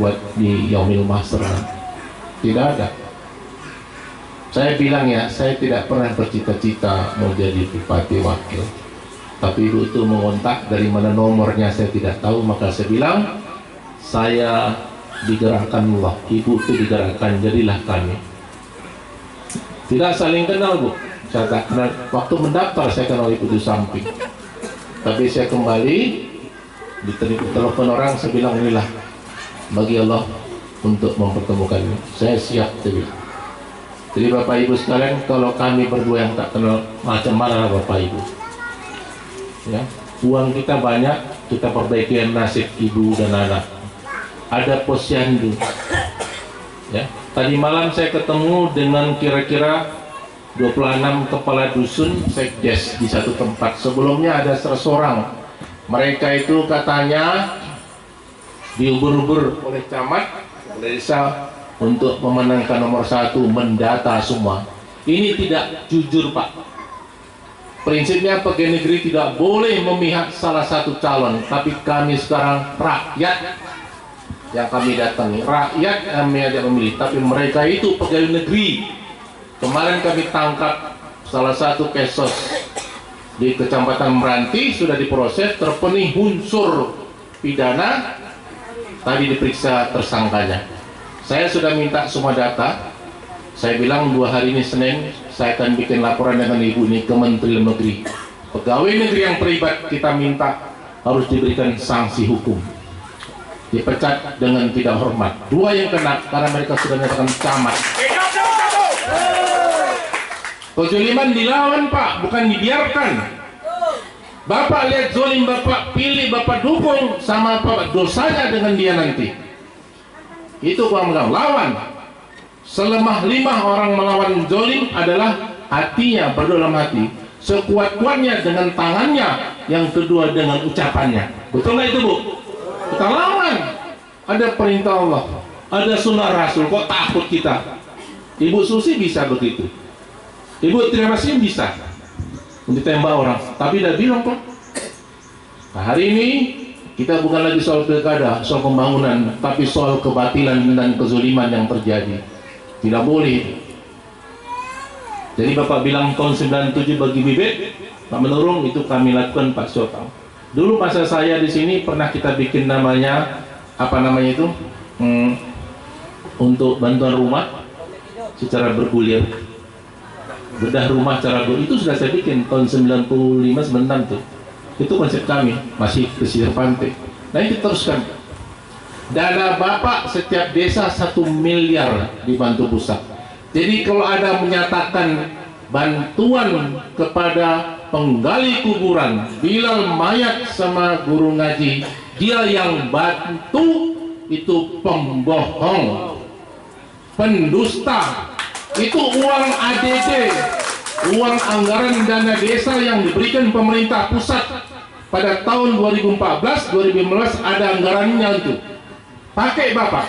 A: buat di Yaumil Mahsyar. Tidak ada. Saya bilang ya, saya tidak pernah bercita-cita mau jadi bupati wakil. Tapi ibu itu mengontak, dari mana nomornya saya tidak tahu, maka saya bilang saya digerakkan Allah, ibu itu digerakkan, jadilah kami. Tidak saling kenal Bu, saya tak kenal. Waktu mendaftar saya kenal ibu di samping, tapi saya kembali ditelepon orang, saya bilang inilah bagi Allah untuk mempertemukan ini. Saya siap, saya bilang. Jadi Bapak Ibu sekalian, kalau kami berdua yang tak kenal, macam mana Bapak Ibu? Ya, uang kita banyak, kita perbaiki nasib ibu dan anak. Ada posyandu. Ya, tadi malam saya ketemu dengan kira-kira 26 kepala dusun sekdes di satu tempat. Sebelumnya ada 100 orang. Mereka itu katanya diubur-ubur oleh camat, oleh desa untuk memenangkan nomor 1, mendata semua. Ini tidak jujur Pak. Prinsipnya pegawai negeri tidak boleh memihak salah satu calon, tapi kami sekarang rakyat yang kami datangi, rakyat kami ajak memilih, tapi mereka itu pegawai negeri. Kemarin kami tangkap salah satu kesos di Kecamatan Meranti, sudah diproses, terpenuhi unsur pidana, tadi diperiksa tersangkanya. Saya sudah minta semua data. Saya bilang 2 hari ini Senin saya akan bikin laporan dengan ibu ini ke Menteri Dalam Negeri. Pegawai negeri yang terlibat kita minta harus diberikan sanksi hukum, dipecat dengan tidak hormat. 2 yang kena karena mereka sudah menyatakan camat. Kezaliman dilawan Pak, bukan dibiarkan. Bapak lihat zolim, Bapak pilih, Bapak dukung, sama apa dosanya dengan dia nanti. Itu Bapak bilang, lawan. Selemah limah orang melawan zolim adalah hatinya, berdalam hati. Sekuat-kuatnya dengan tangannya, yang kedua dengan ucapannya. Betul nggak itu Bu? Kita lawan. Ada perintah Allah, ada sunnah Rasul, kok takut kita? Ibu Susi bisa begitu, Ibu Trimasih bisa ditembak orang, tapi tidak bilang kok. Nah, hari ini kita bukan lagi soal pilkada, soal pembangunan, tapi soal kebatilan dan kezuliman yang terjadi. Tidak boleh. Jadi Bapak bilang tahun 97 bagi bibit, Pak Menurung, itu kami lakukan Pak Syotang. Dulu masa saya di sini pernah kita bikin namanya apa namanya itu, untuk bantuan rumah secara bergulir, bedah rumah secara bergulir, itu sudah saya bikin tahun 95-96 tuh. Itu konsep kami, masih pesisir pantai. Nah itu teruskan. Dana Bapak setiap desa 1 miliar dibantu pusat. Jadi kalau ada menyatakan bantuan kepada penggali kuburan, Bilal mayat sama guru ngaji, dia yang bantu, itu pembohong, pendusta. Itu uang ADD, uang anggaran dana desa yang diberikan pemerintah pusat pada tahun 2014-2015, ada anggarannya itu. Pakai Bapak.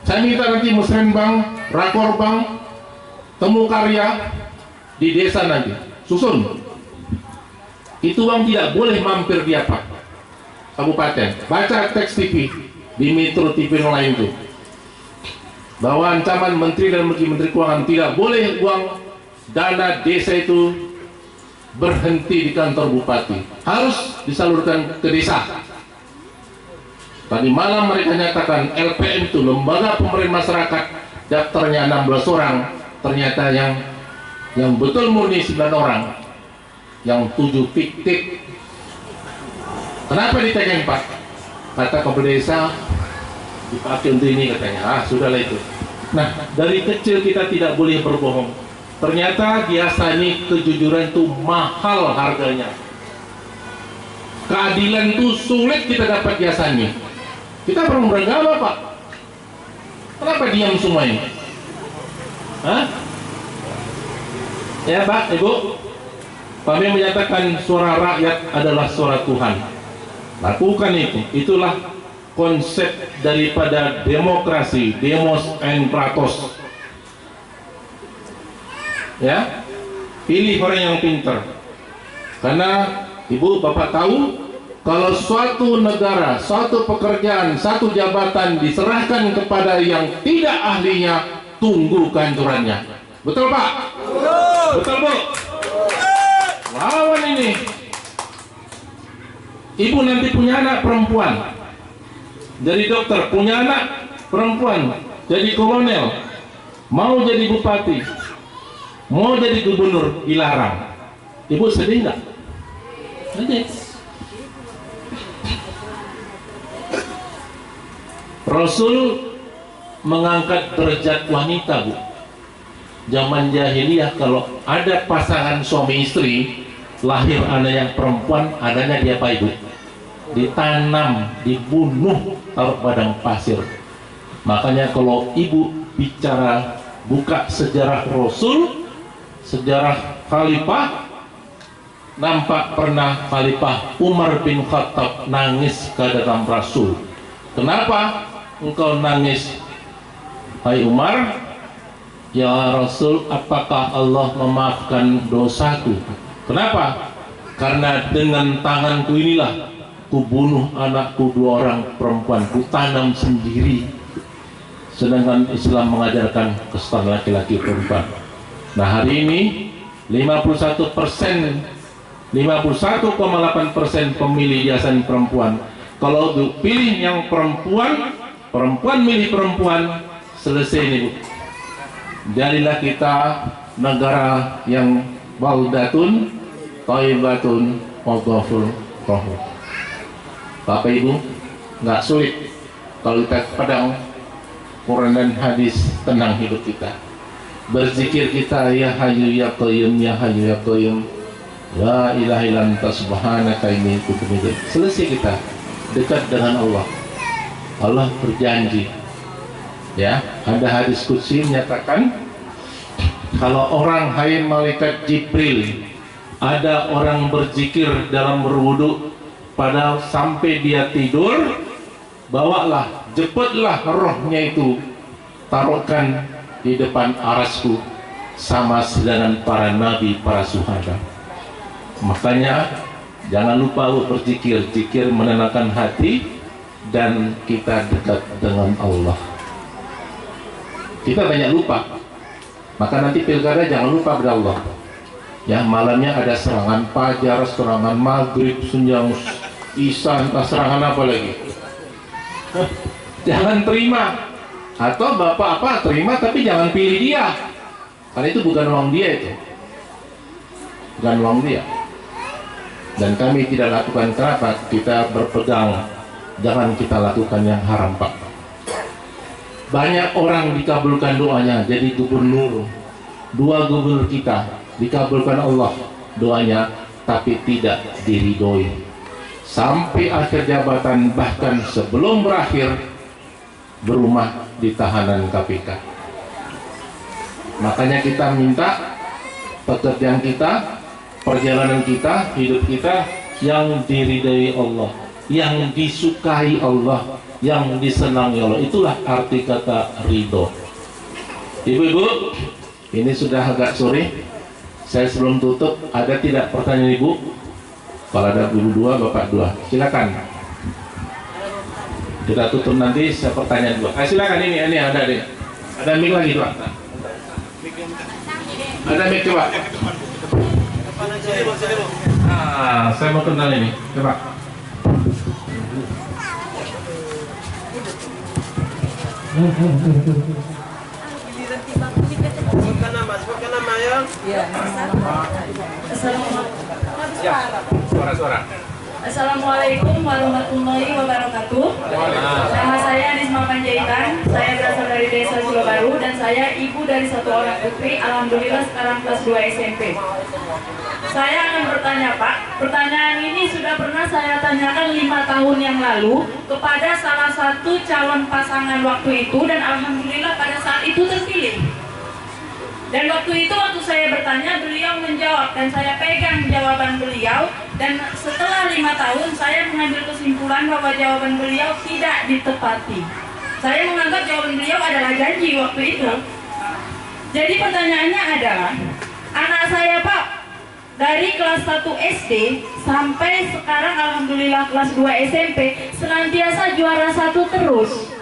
A: Saya minta nanti Musrenbang, Rakorbang, Temu Karya di desa nanti susun. Itu uang tidak boleh mampir di apa kabupaten. Baca teks TV di Metro TV lain itu, bahwa ancaman Menteri dan Menteri Keuangan, tidak boleh uang dana desa itu berhenti di kantor bupati, harus disalurkan ke desa. Tadi malam mereka nyatakan LPM itu lembaga pemberdayaan masyarakat, daftarnya 16 orang, ternyata yang betul murni 9 orang, yang 7 fiktif. Kenapa ditanya Pak? Kata kepala desa dipakai untuk ini katanya. Sudahlah itu. Nah, dari kecil kita tidak boleh berbohong. Ternyata biasanya kejujuran itu mahal harganya. Keadilan itu sulit kita dapat biasanya. Kita perlu beragama Pak. Kenapa diam semua ini? Hah? Ya Pak, Ibu, Kami menyatakan suara rakyat adalah suara Tuhan. Lakukan itu. Itulah konsep daripada demokrasi, demos and kratos. Ya, pilih orang yang pintar. Karena ibu bapak tahu, kalau suatu negara, suatu pekerjaan, satu jabatan diserahkan kepada yang tidak ahlinya, tunggu kehancurannya. Betul Pak? Betul Bu? Lawan ini. Ibu nanti punya anak perempuan, jadi dokter, punya anak perempuan, jadi kolonel, mau jadi bupati, mau jadi gubernur, dilarang. Ibu sedih nggak? Sedih. Rasul mengangkat derajat wanita, Bu. Zaman jahiliyah kalau ada pasangan suami istri, lahir anak yang perempuan, adanya dia apa Ibu? Ditanam, dibunuh, taruh padang pasir. Makanya kalau ibu bicara, buka sejarah Rasul, sejarah khalifah, nampak pernah Khalifah Umar bin Khattab nangis ke dalam Rasul. Kenapa engkau nangis, hai Umar? Ya Rasul, apakah Allah memaafkan dosaku? Kenapa? Karena dengan tanganku inilah ku bunuh anakku 2 orang perempuan, ku tanam sendiri. Sedangkan Islam mengajarkan kesetaraan laki-laki perempuan. Nah hari ini 51%, 51,8% pemilih diasan perempuan. Kalau pilih yang perempuan, perempuan milih perempuan, selesai ini Bu. Jadilah kita negara yang baldatun, thayyibatun, wa ghafurur rahim. Bapak Ibu, nggak sulit kalau kita pedang Quran dan hadis, tenang hidup kita. Berzikir kita, ya Hayyu ya Qayyum, ya Hayyu ya Qayyum, la ilaha illa anta subhanaka inni kuntu minadz. Selesai kita dekat dengan Allah. Allah berjanji, ya, ada hadis qudsi menyatakan kalau orang, hai malaikat Jibril, ada orang berzikir dalam berwudu, padahal sampai dia tidur, bawalah, jemputlah rohnya itu, taruhkan di depan arasku sama dengan para nabi, para syuhada. Makanya jangan lupa berzikir, zikir menenangkan hati dan kita dekat dengan Allah. Kita banyak lupa, maka nanti pilkada jangan lupa pada Allah. Ya, malamnya ada serangan fajar, serangan maghrib, senjang isya, entah serangan apa lagi. Jangan terima. Atau bapak apa terima tapi jangan pilih dia, karena itu bukan uang dia, itu bukan uang dia. Dan kami tidak lakukan. Kenapa? Kita berpegang, jangan kita lakukan yang haram Pak. Banyak orang dikabulkan doanya jadi gubernur, 2 gubernur kita dikabulkan Allah doanya, tapi tidak diridhoi sampai akhir jabatan, bahkan sebelum berakhir berumah di tahanan KPK. Makanya kita minta pekerjaan kita, perjalanan kita, hidup kita yang diridhoi Allah, yang disukai Allah, yang disenangi Allah. Itulah arti kata ridho. Ibu-ibu, ini sudah agak sore. Saya sebelum tutup, ada tidak pertanyaan Ibu? Kalau ada Ibu 2, Bapak 2, silakan. Kita tutup nanti, saya pertanyaan 2. Silakan, ini ada deh. Ada mic lagi Pak. Ada mic coba. Saya mau kenal ini. Coba.
B: Sebutkan nama ya. Iya. Assalamualaikum warahmatullahi wabarakatuh. Nama saya Anisma Panjaitan. Saya berasal dari Desa Sulobaru dan saya ibu dari 1 orang putri. Alhamdulillah sekarang kelas 2 SMP. Saya akan bertanya Pak. Pertanyaan ini sudah pernah saya tanyakan 5 tahun yang lalu kepada salah satu calon pasangan waktu itu, dan alhamdulillah pada saat itu terpilih. Dan waktu itu waktu saya bertanya, beliau menjawab dan saya pegang jawaban beliau. Dan setelah 5 tahun saya mengambil kesimpulan bahwa jawaban beliau tidak ditepati. Saya menganggap jawaban beliau adalah janji waktu itu. Jadi pertanyaannya adalah, anak saya Pak, dari kelas 1 SD sampai sekarang alhamdulillah kelas 2 SMP senantiasa juara 1 terus.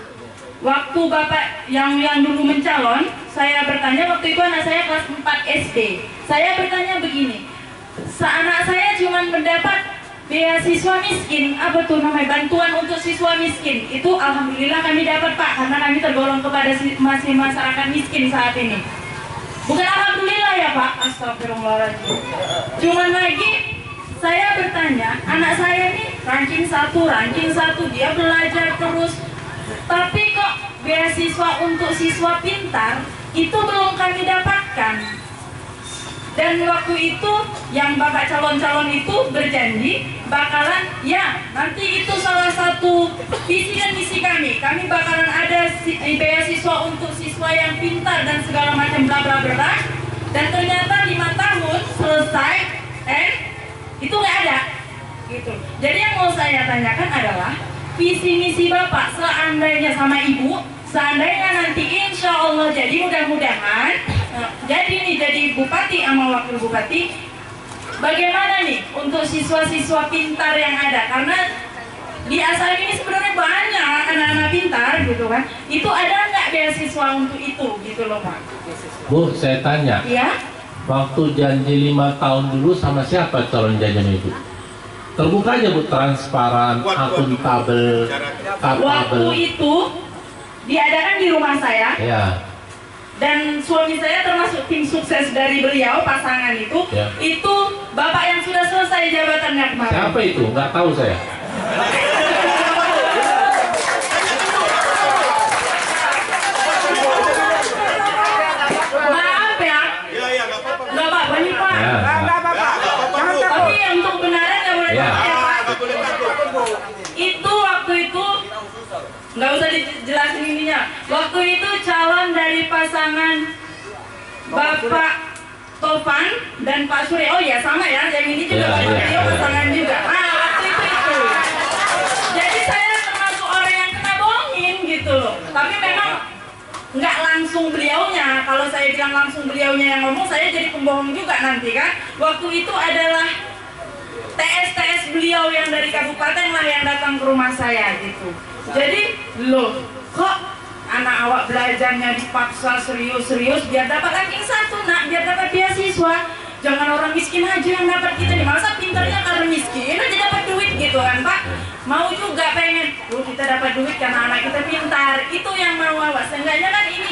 B: Waktu Bapak yang dulu mencalon, saya bertanya, waktu itu anak saya kelas 4 SD. Saya bertanya begini, anak saya cuma mendapat beasiswa miskin, apa tuh namanya, bantuan untuk siswa miskin. Itu alhamdulillah kami dapat Pak, karena kami tergolong kepada masih masyarakat miskin saat ini. Bukan alhamdulillah ya Pak, astagfirullahaladzim. Cuman lagi saya bertanya, anak saya ini ranking 1, dia belajar terus. Tapi kok beasiswa untuk siswa pintar itu belum kami dapatkan. Dan waktu itu yang Bapak calon-calon itu berjanji bakalan, ya nanti itu salah satu visi dan misi kami. Kami bakalan ada beasiswa untuk siswa yang pintar dan segala macam bla bla bla. Dan ternyata 5 tahun selesai, itu nggak ada. Gitu. Jadi yang mau saya tanyakan adalah visi misi Bapak seandainya sama Ibu, seandainya nanti insya Allah jadi mudah-mudahan jadi bupati sama wakil bupati, bagaimana nih untuk siswa-siswa pintar yang ada? Karena di asal ini sebenarnya banyak anak-anak pintar gitu kan. Itu ada nggak beasiswa untuk itu gitu loh Pak?
A: Bu, saya tanya.
B: Iya?
A: Waktu janji 5 tahun dulu sama siapa calon jajan itu? Terbuka aja Bu, transparan, akuntabel,
B: Waktu
A: kapabel.
B: itu diadakan di rumah saya.
A: Ya.
B: Dan suami saya termasuk tim sukses dari beliau, pasangan itu.
A: Ya.
B: Itu bapak yang sudah selesai jabatannya kemarin.
A: Siapa itu? Nggak tahu saya.
B: Maaf ya.
C: Iya, nggak apa-apa.
B: Nggak apa-apa nih Pak.
A: Ya.
B: Tapi untuk kebenaran nggak boleh
A: Ya.
B: takut ya Pak.
C: Nggak boleh takut.
B: Itu waktu itu nggak usah dijelasin ininya. Waktu itu calon dari pasangan Bapak Tovan dan Pak Surya. Oh ya sama ya, yang ini juga
A: Ya,
B: Pak
A: ya,
B: Surya
A: ya.
B: pasangan juga. Waktu itu. Jadi saya termasuk orang yang kena bohongin gitu loh. Tapi memang nggak langsung beliaunya. Kalau saya bilang langsung beliaunya yang ngomong, saya jadi pembohong juga nanti kan. Waktu itu adalah TS beliau yang dari kabupaten lah yang datang ke rumah saya gitu. Jadi loh, kok anak awak belajarnya dipaksa serius-serius biar dapat ranking 1 nak, biar dapat beasiswa. Jangan orang miskin aja yang dapat, kita nih masa pintarnya karena miskin aja dapat duit gitu kan Pak. Mau juga pengen, kita dapat duit karena anak kita pintar. Itu yang mau awak. Seenggaknya kan ini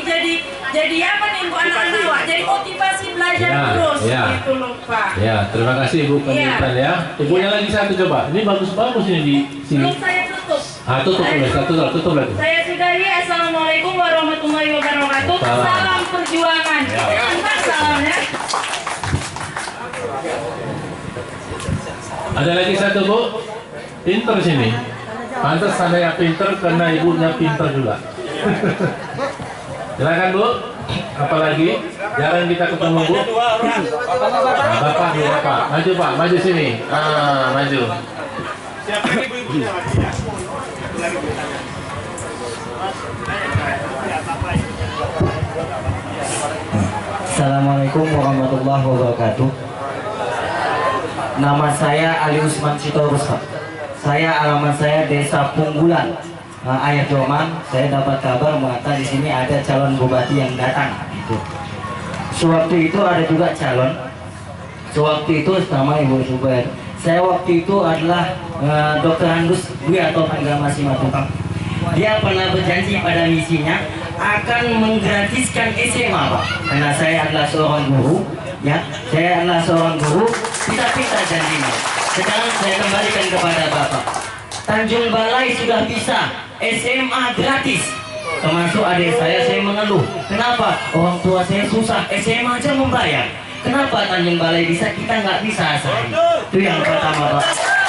B: jadi apa nih untuk anak-anak awak? Jadi motivasi belajar
A: Ya,
B: terus
A: ya.
B: gitu loh Pak.
A: Ya, terima kasih Ibu penjelasan ya. Ibunya lagi satu coba. Ini bagus-bagus ini di sini.
B: Belum saya tutup.
A: Tutup dulu, tutup lagi.
B: Saya sudahi. Assalamualaikum warahmatullahi wabarakatuh.
A: Salam.
B: Salam perjuangan. Mantap salamnya.
A: Ada lagi satu Bu, pinter sini. Pantas saya pinter karena ibunya pinter juga. Silakan Bu. Apalagi jarang kita ketemu Bu. Nah, Bapak nih Bapak, maju Pak, maju sini. Maju.
C: Siapa ini ibu-ibunya lagi ya?
D: Assalamualaikum warahmatullahi wabarakatuh. Nama saya Ali Usman Sitorus, Pak. Alamat saya Desa Punggulan, Ayah Joman. Saya dapat kabar mengatakan di sini ada calon bupati yang datang. Gitu. Sewaktu itu ada juga calon. Sewaktu itu nama Ibu Subair. Saya waktu itu adalah Dr. Andus Dwi atau Panggama Simatupang. Dia pernah berjanji pada misinya akan menggratiskan SMA, Pak. Karena saya adalah seorang guru, ya. Saya adalah seorang guru, bisa janjinya. Sekarang saya kembalikan kepada Bapak. Tanjung Balai sudah bisa SMA gratis. Termasuk adik saya mengeluh. Kenapa? Orang tua saya susah, SMA aja membayar. Kenapa Tanjung Balai bisa, kita nggak bisa? Itu yang pertama, Pak.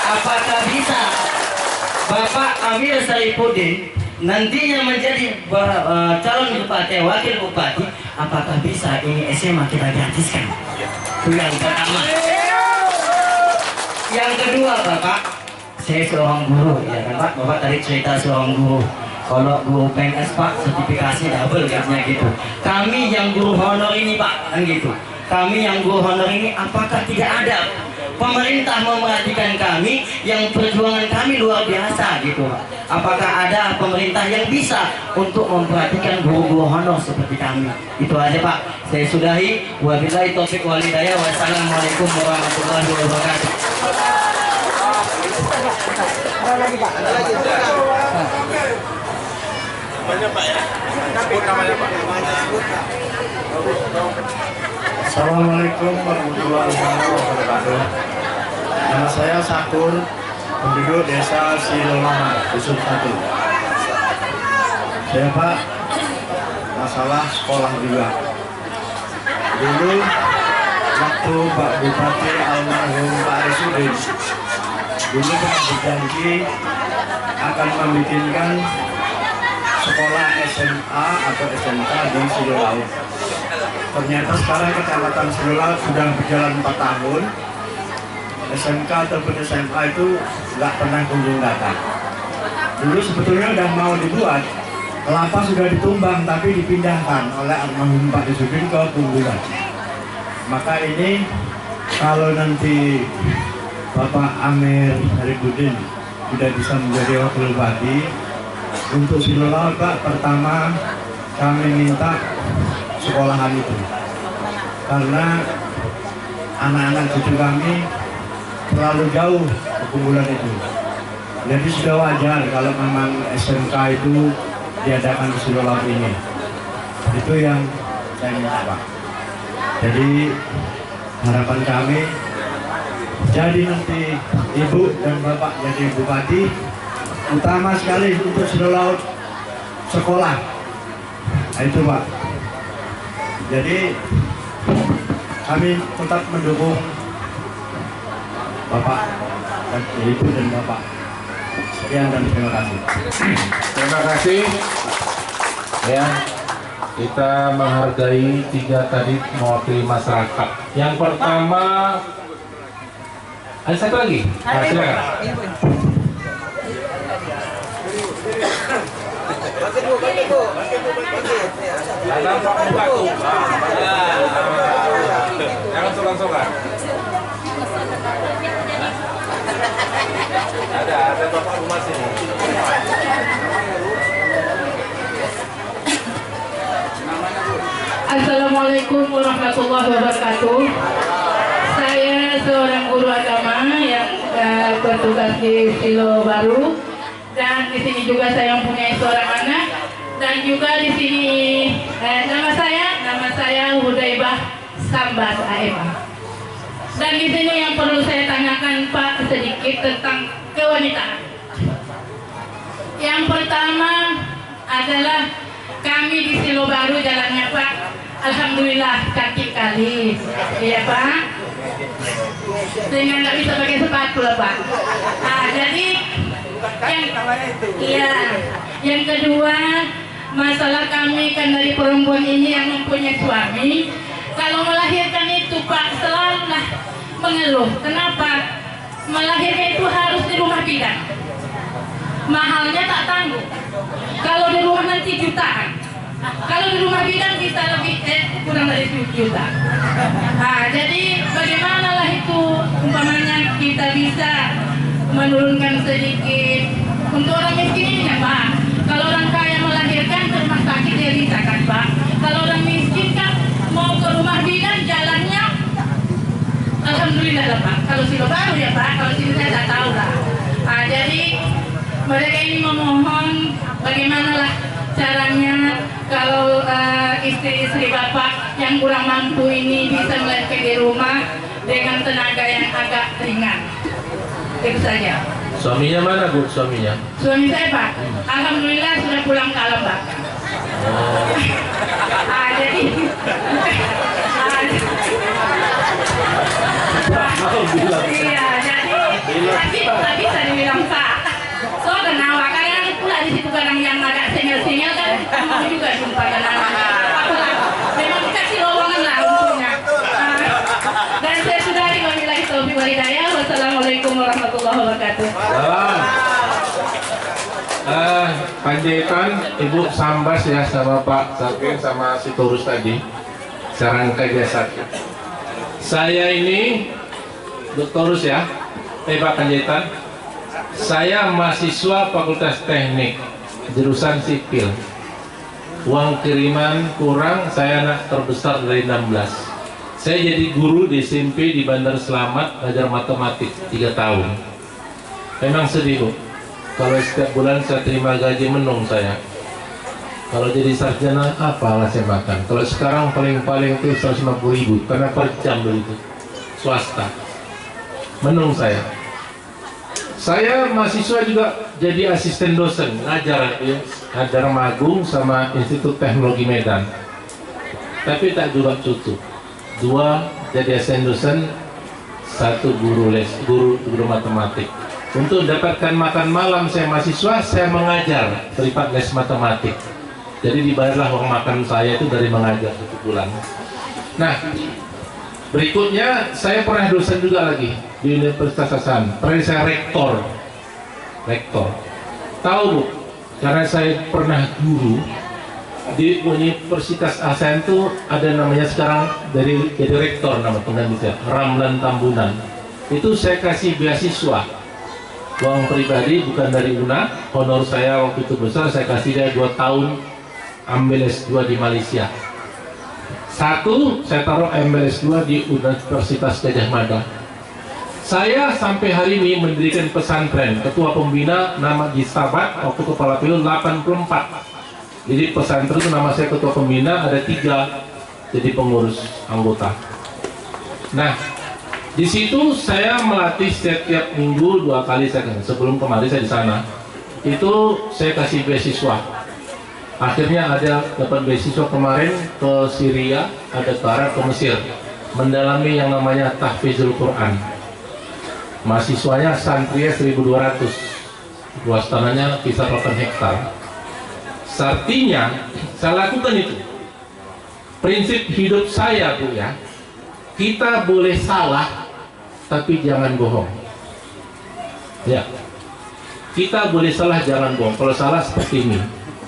D: Apakah bisa Bapak Amir Sarifuddin nantinya menjadi calon bupati, wakil bupati, apakah bisa ini SMA kita gratiskan? Itu yang pertama. Yang kedua Bapak, saya seorang guru ya kan Pak, Bapak tadi cerita seorang guru. Kalau guru PNS Pak, sertifikasi double katanya gitu. Kami yang guru honor ini Pak, kan gitu. Kami yang guru honor ini apakah tidak ada pemerintah memerhatikan kami yang perjuangan kami luar biasa gitu Pak? Apakah ada pemerintah yang bisa untuk memperhatikan guru-guru honor seperti kami? Itu aja Pak. Saya sudahi. Wabillahi taufiq wal hidayah. Wassalamualaikum warahmatullahi wabarakatuh.
C: Namanya Pak ya? Sebut namanya Pak.
E: Assalamualaikum warahmatullahi wabarakatuh. Nama saya Sakur, penduduk desa Silolama, Dusun 1. Saya Pak, masalah sekolah juga. Dulu waktu Pak Bupati almarhum Pak Resudin dulu pernah berjanji akan membikinkan sekolah SMA atau SMK di Silolaut. Ternyata sekarang Kecamatan Silolaut sudah berjalan 4 tahun. SMK ataupun SMA itu nggak pernah kunjung datang. Dulu sebetulnya udah mau dibuat, kelapa sudah ditumbang tapi dipindahkan oleh almarhum Pak Resudin ke Punggulan. Maka ini kalau nanti Bapak Amir Haribudin sudah bisa menjadi wakil bupati untuk Silolaut Pak, pertama kami minta sekolahan itu karena anak-anak cucu kami terlalu jauh ke Punggulan itu. Jadi sudah wajar kalau memang SMK itu diadakan di Silolaut ini. Itu yang saya minta Pak. Jadi harapan kami jadi nanti Ibu dan Bapak jadi bupati, utama sekali untuk Silolaut sekolah. Nah, itu Pak. Jadi kami tetap mendukung Bapak dan Ibu dan Bapak. Sekian dan terima kasih.
A: Terima kasih. Ya, kita menghargai 3 tadi mewakili masyarakat. Yang pertama, ada satu lagi. Nah, silakan. Datang Pak Bupati. Jangan sokan-sokan. Ada Bapak Rumah sini.
B: Assalamualaikum warahmatullahi wabarakatuh. Saya seorang guru agama yang bertugas di Silo Baru, dan di sini juga saya mempunyai seorang anak, dan juga di sini nama saya Hudaibah Sambas AMA. Dan di sini yang perlu saya tanyakan Pak sedikit tentang kewanitaan. Yang pertama adalah kami di Silo Baru jalannya Pak, alhamdulillah kaki kali, ya Pak, sehingga nggak bisa pakai sepatu lah Pak. Nah, jadi yang kedua, masalah kami kan dari perempuan ini yang mempunyai suami, kalau melahirkan itu Pak selalulah mengeluh. Kenapa? Melahirkan itu harus di rumah bidan. Mahalnya tak tanggung. Kalau di rumah nanti jutaan. Kalau di rumah bidan bisa lebih kurang dari 10 juta. Nah, jadi bagaimanalah itu umpamanya kita bisa menurunkan sedikit untuk orang miskin ini ya Pak. Kalau orang kaya melahirkan ke rumah sakit dia bisa kan Pak. Kalau orang miskin kan mau ke rumah bidan jalannya alhamdulillah lah Pak. Kalau Silo Baru ya Pak, kalau sini saya tak tahu lah. Nah, jadi mereka ini memohon bagaimanalah caranya kalau istri-istri Bapak yang kurang mampu ini bisa melahirkan di rumah dengan tenaga yang agak ringan. Itu saja.
A: Suaminya mana Bu? Suaminya?
B: Suami saya Pak, alhamdulillah sudah pulang ke alam Pak. Jadi iya, jadi tapi bisa dibilang Pak. So kenawa kadang pula di situ kadang yang agak senior kan mau juga jumpa kenawa. taufiq wal hidayah. Wassalamualaikum warahmatullahi wabarakatuh.
A: Salam. Panjaitan Ibu Sambas ya sama Pak Sarkin sama si Turus tadi. Sarangkai biasa. Saya ini Doktorus ya, Pak Panjaitan. Saya mahasiswa Fakultas Teknik, jurusan sipil. Uang kiriman kurang, saya anak terbesar dari 16. Saya jadi guru di SMP di Bandar Selamat, ngajar matematik 3 tahun. Memang sedih, Bu. Kalau setiap bulan saya terima gaji menung saya. Kalau jadi sarjana apalah saya makan. Kalau sekarang paling-paling itu 150.000 karena per jam begitu. Swasta. Menung saya. Saya mahasiswa juga jadi asisten dosen, ngajar ya, ngajar Magung sama Institut Teknologi Medan. Tapi tak juga cukup. 2 jadi asisten dosen, 1 guru les, guru matematik. Untuk mendapatkan makan malam saya mahasiswa, saya mengajar privat les matematik. Jadi dibayarlah uang makan saya itu dari mengajar 1 bulan. Nah, berikutnya saya pernah dosen juga lagi di Universitas Hasan. Pernah saya rektor. Tahu Bu, karena saya pernah guru di Universitas Hasan itu ada namanya sekarang jadi rektor nama penggantinya Ramlan Tambunan. Itu saya kasih beasiswa. Uang pribadi bukan dari UNA, honor saya waktu itu besar, saya kasih dia 2 tahun ambil S2 di Malaysia. 1 saya taruh ambil S2 di Universitas Gajah Mada. Saya sampai hari ini mendirikan pesantren, ketua pembina nama Gisabat, waktu kepala PU 84. Jadi pesantren itu nama saya ketua pembina, ada 3 jadi pengurus anggota. Nah, di situ saya melatih setiap minggu 2 kali saya, sebelum kemarin saya di sana. Itu saya kasih beasiswa. Akhirnya ada dapat beasiswa kemarin ke Syria, ada ke Arab, ke Mesir, mendalami yang namanya tahfizul Quran. Mahasiswanya santri 1.200, luas tanahnya kisar 8 hektar. Artinya saya lakukan itu. Prinsip hidup saya Bu ya, kita boleh salah tapi jangan bohong. Ya, kita boleh salah jangan bohong. Kalau salah seperti ini,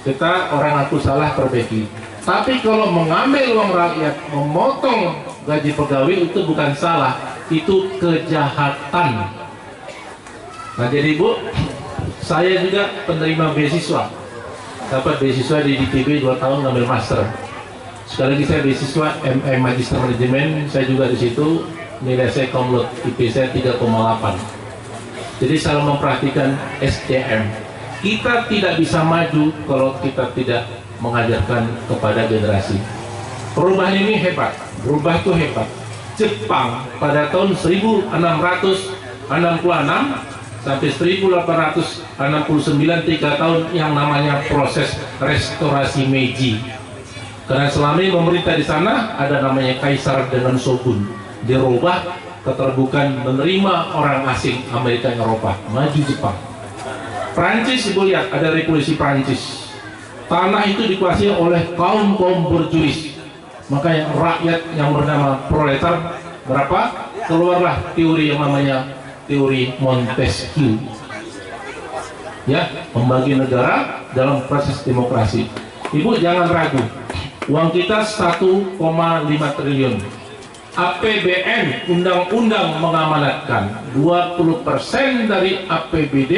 A: kita orang aku salah perbaiki. Tapi kalau mengambil uang rakyat, memotong gaji pegawai itu bukan salah, itu kejahatan. Nah jadi Bu, saya juga penerima beasiswa. Dapat beasiswa di DTB 2 tahun ngambil master. Sekali lagi saya beasiswa MA Magister Manajemen, saya juga di situ nilai saya cum laude, IP saya 3,8. Jadi saya memperhatikan SDM. Kita tidak bisa maju kalau kita tidak mengajarkan kepada generasi. Perubahan ini hebat, berubah itu hebat. Jepang pada tahun 1666 sampai 1869, 3 tahun yang namanya proses restorasi Meiji. Karena selama ini pemerintah di sana ada namanya kaisar dengan shogun, dirubah keterbukaan menerima orang asing Amerika dan Eropa, maju Jepang. Prancis, ibu lihat ada revolusi Prancis, tanah itu dikuasai oleh kaum berjuris, makanya rakyat yang bernama proletar berapa, keluarlah teori yang namanya teori Montesquieu ya, membagi negara dalam proses demokrasi. Ibu jangan ragu, uang kita 1,5 triliun. APBN undang-undang mengamanatkan 20% dari APBD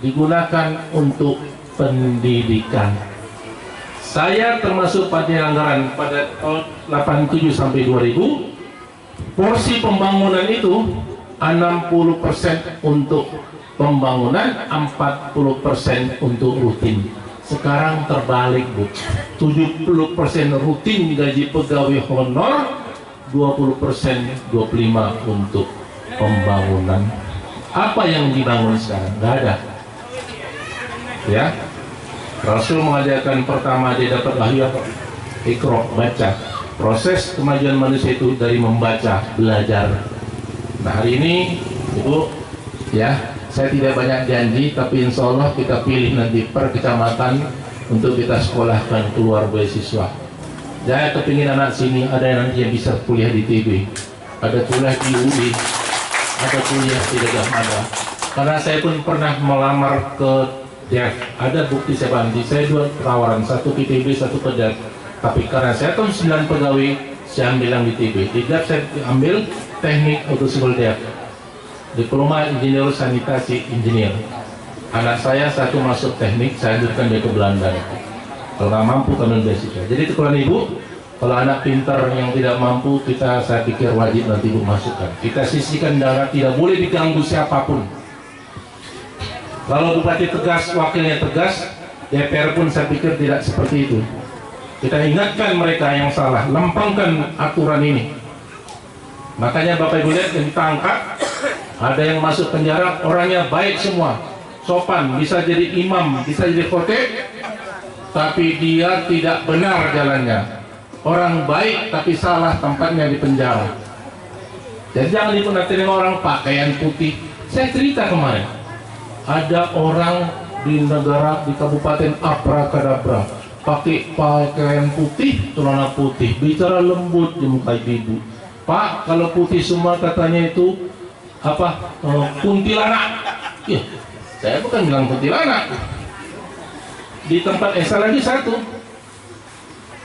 A: digunakan untuk pendidikan. Saya termasuk pada anggaran pada tahun 87 sampai 2000, porsi pembangunan itu 60% untuk pembangunan, 40% untuk rutin. Sekarang terbalik Bu, 70% rutin gaji pegawai honor, 20%, 25% untuk pembangunan. Apa yang dibangun sekarang? Nggak ada. Ya, Rasul mengajarkan pertama dia dapat wahyu apa? Iqra, baca. Proses kemajuan manusia itu dari membaca, belajar. Nah hari ini Ibu ya, saya tidak banyak janji, tapi insya Allah kita pilih nanti per kecamatan untuk kita sekolahkan keluar beasiswa. Saya kepingin anak sini ada yang nanti yang bisa kuliah di TB, ada kuliah di UI, ada kuliah di Gajah Mada. Karena saya pun pernah melamar ke DEF, ada bukti saya bantu. Saya dua tawaran, satu PTB, satu ke DEF. Tapi karena saya tahun 9 pegawai, saya ambil yang di TB. Di DEF saya ambil teknik autosibel DEF, diploma insinyur sanitasi insinyur. Anak saya satu masuk teknik, saya lanjutkan dia ke Belanda. Kalau nggak mampu kami beasiswa. Jadi kekuatan ibu, kalau anak pintar yang tidak mampu, saya pikir wajib nanti ibu masukkan. Kita sisihkan dana, tidak boleh diganggu siapapun. Kalau bupati tegas, wakilnya tegas, DPR pun saya pikir tidak seperti itu. Kita ingatkan mereka yang salah, lempengkan aturan ini. Makanya Bapak Ibu lihat yang ditangkap, ada yang masuk penjara, orangnya baik semua, sopan, bisa jadi imam, bisa jadi khotib, tapi dia tidak benar jalannya. Orang baik tapi salah, tempatnya di penjara. Jadi jangan dipengaruhi orang pakaian putih. Saya cerita kemarin, ada orang di negara, di kabupaten abrakadabra, pakai pakaian putih, celana putih, bicara lembut di muka ibu. Pak, kalau putih semua katanya itu apa? Kuntilanak. Ya, saya bukan bilang kuntilanak. Di tempat Esa lagi satu.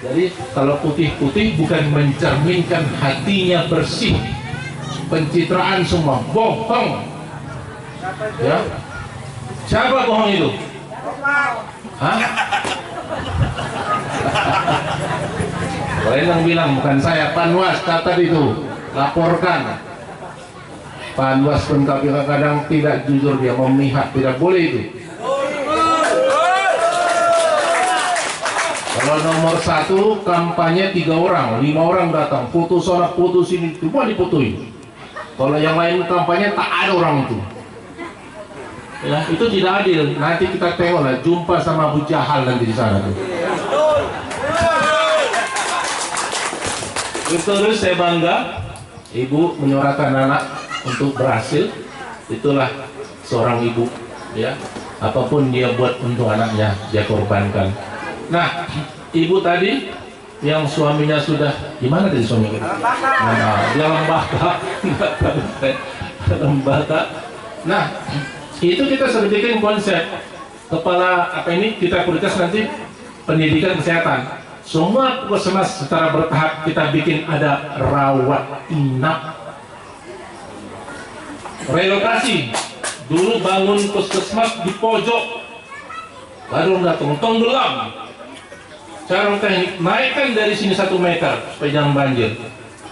A: Jadi kalau putih-putih bukan mencerminkan hatinya bersih, pencitraan semua bohong. Ya, siapa bohong itu? Hah? Kalian yang bilang bukan saya, Panwas kata itu, laporkan. Panwas pun kadang tidak jujur, dia memihak, tidak boleh itu. Kalau nomor 1 kampanye 3 orang, 5 orang datang, foto sana, foto sini, semua difotoin. Kalau yang lain kampanye tak ada orang itu. Ya, itu tidak adil. Nanti kita tengoklah, jumpa sama Abu Jahal nanti di sana tuh. Terus saya bangga, ibu menyuarakan anak untuk berhasil. Itulah seorang ibu, ya. Apapun dia buat untuk anaknya, dia korbankan. Nah, ibu tadi yang suaminya sudah gimana tadi suaminya? Nah, dia lembaga. Nah, itu kita sudah bikin konsep kepala apa ini, kita prioritas nanti pendidikan kesehatan. Semua puskesmas secara bertahap kita bikin ada rawat inap, relokasi. Dulu bangun puskesmas di pojok, baru datang tenggelam. Cara teknik naikkan dari sini 1 meter supaya jangan banjir.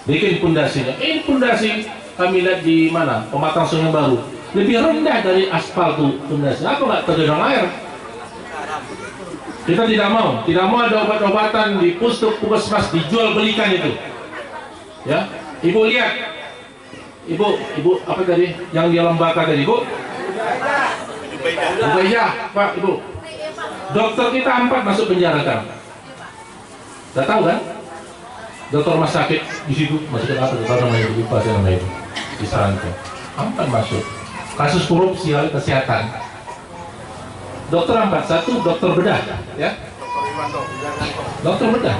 A: Bikin pondasinya. Ini pondasi kami lihat di mana? Pematang Sungai Baru. Lebih rendah dari aspal tuh pondasi. Apa nggak tergenang air? Kita tidak mau ada obat-obatan di puskesmas dijual belikan itu. Ya, ibu lihat, ibu apa tadi? Yang di lembaga tadi, ibu? Bu Beja, Pak, ibu. Dokter kita 4 masuk penjara sekarang. Udah tahu kan? Dokter rumah sakit di situ masuk apa? Dokter namanya lupa saya namanya itu di Saranto. 4 masuk. Kasus korupsi kesehatan. Dokter 4, 1 dokter bedah, ya. Dokter bedah.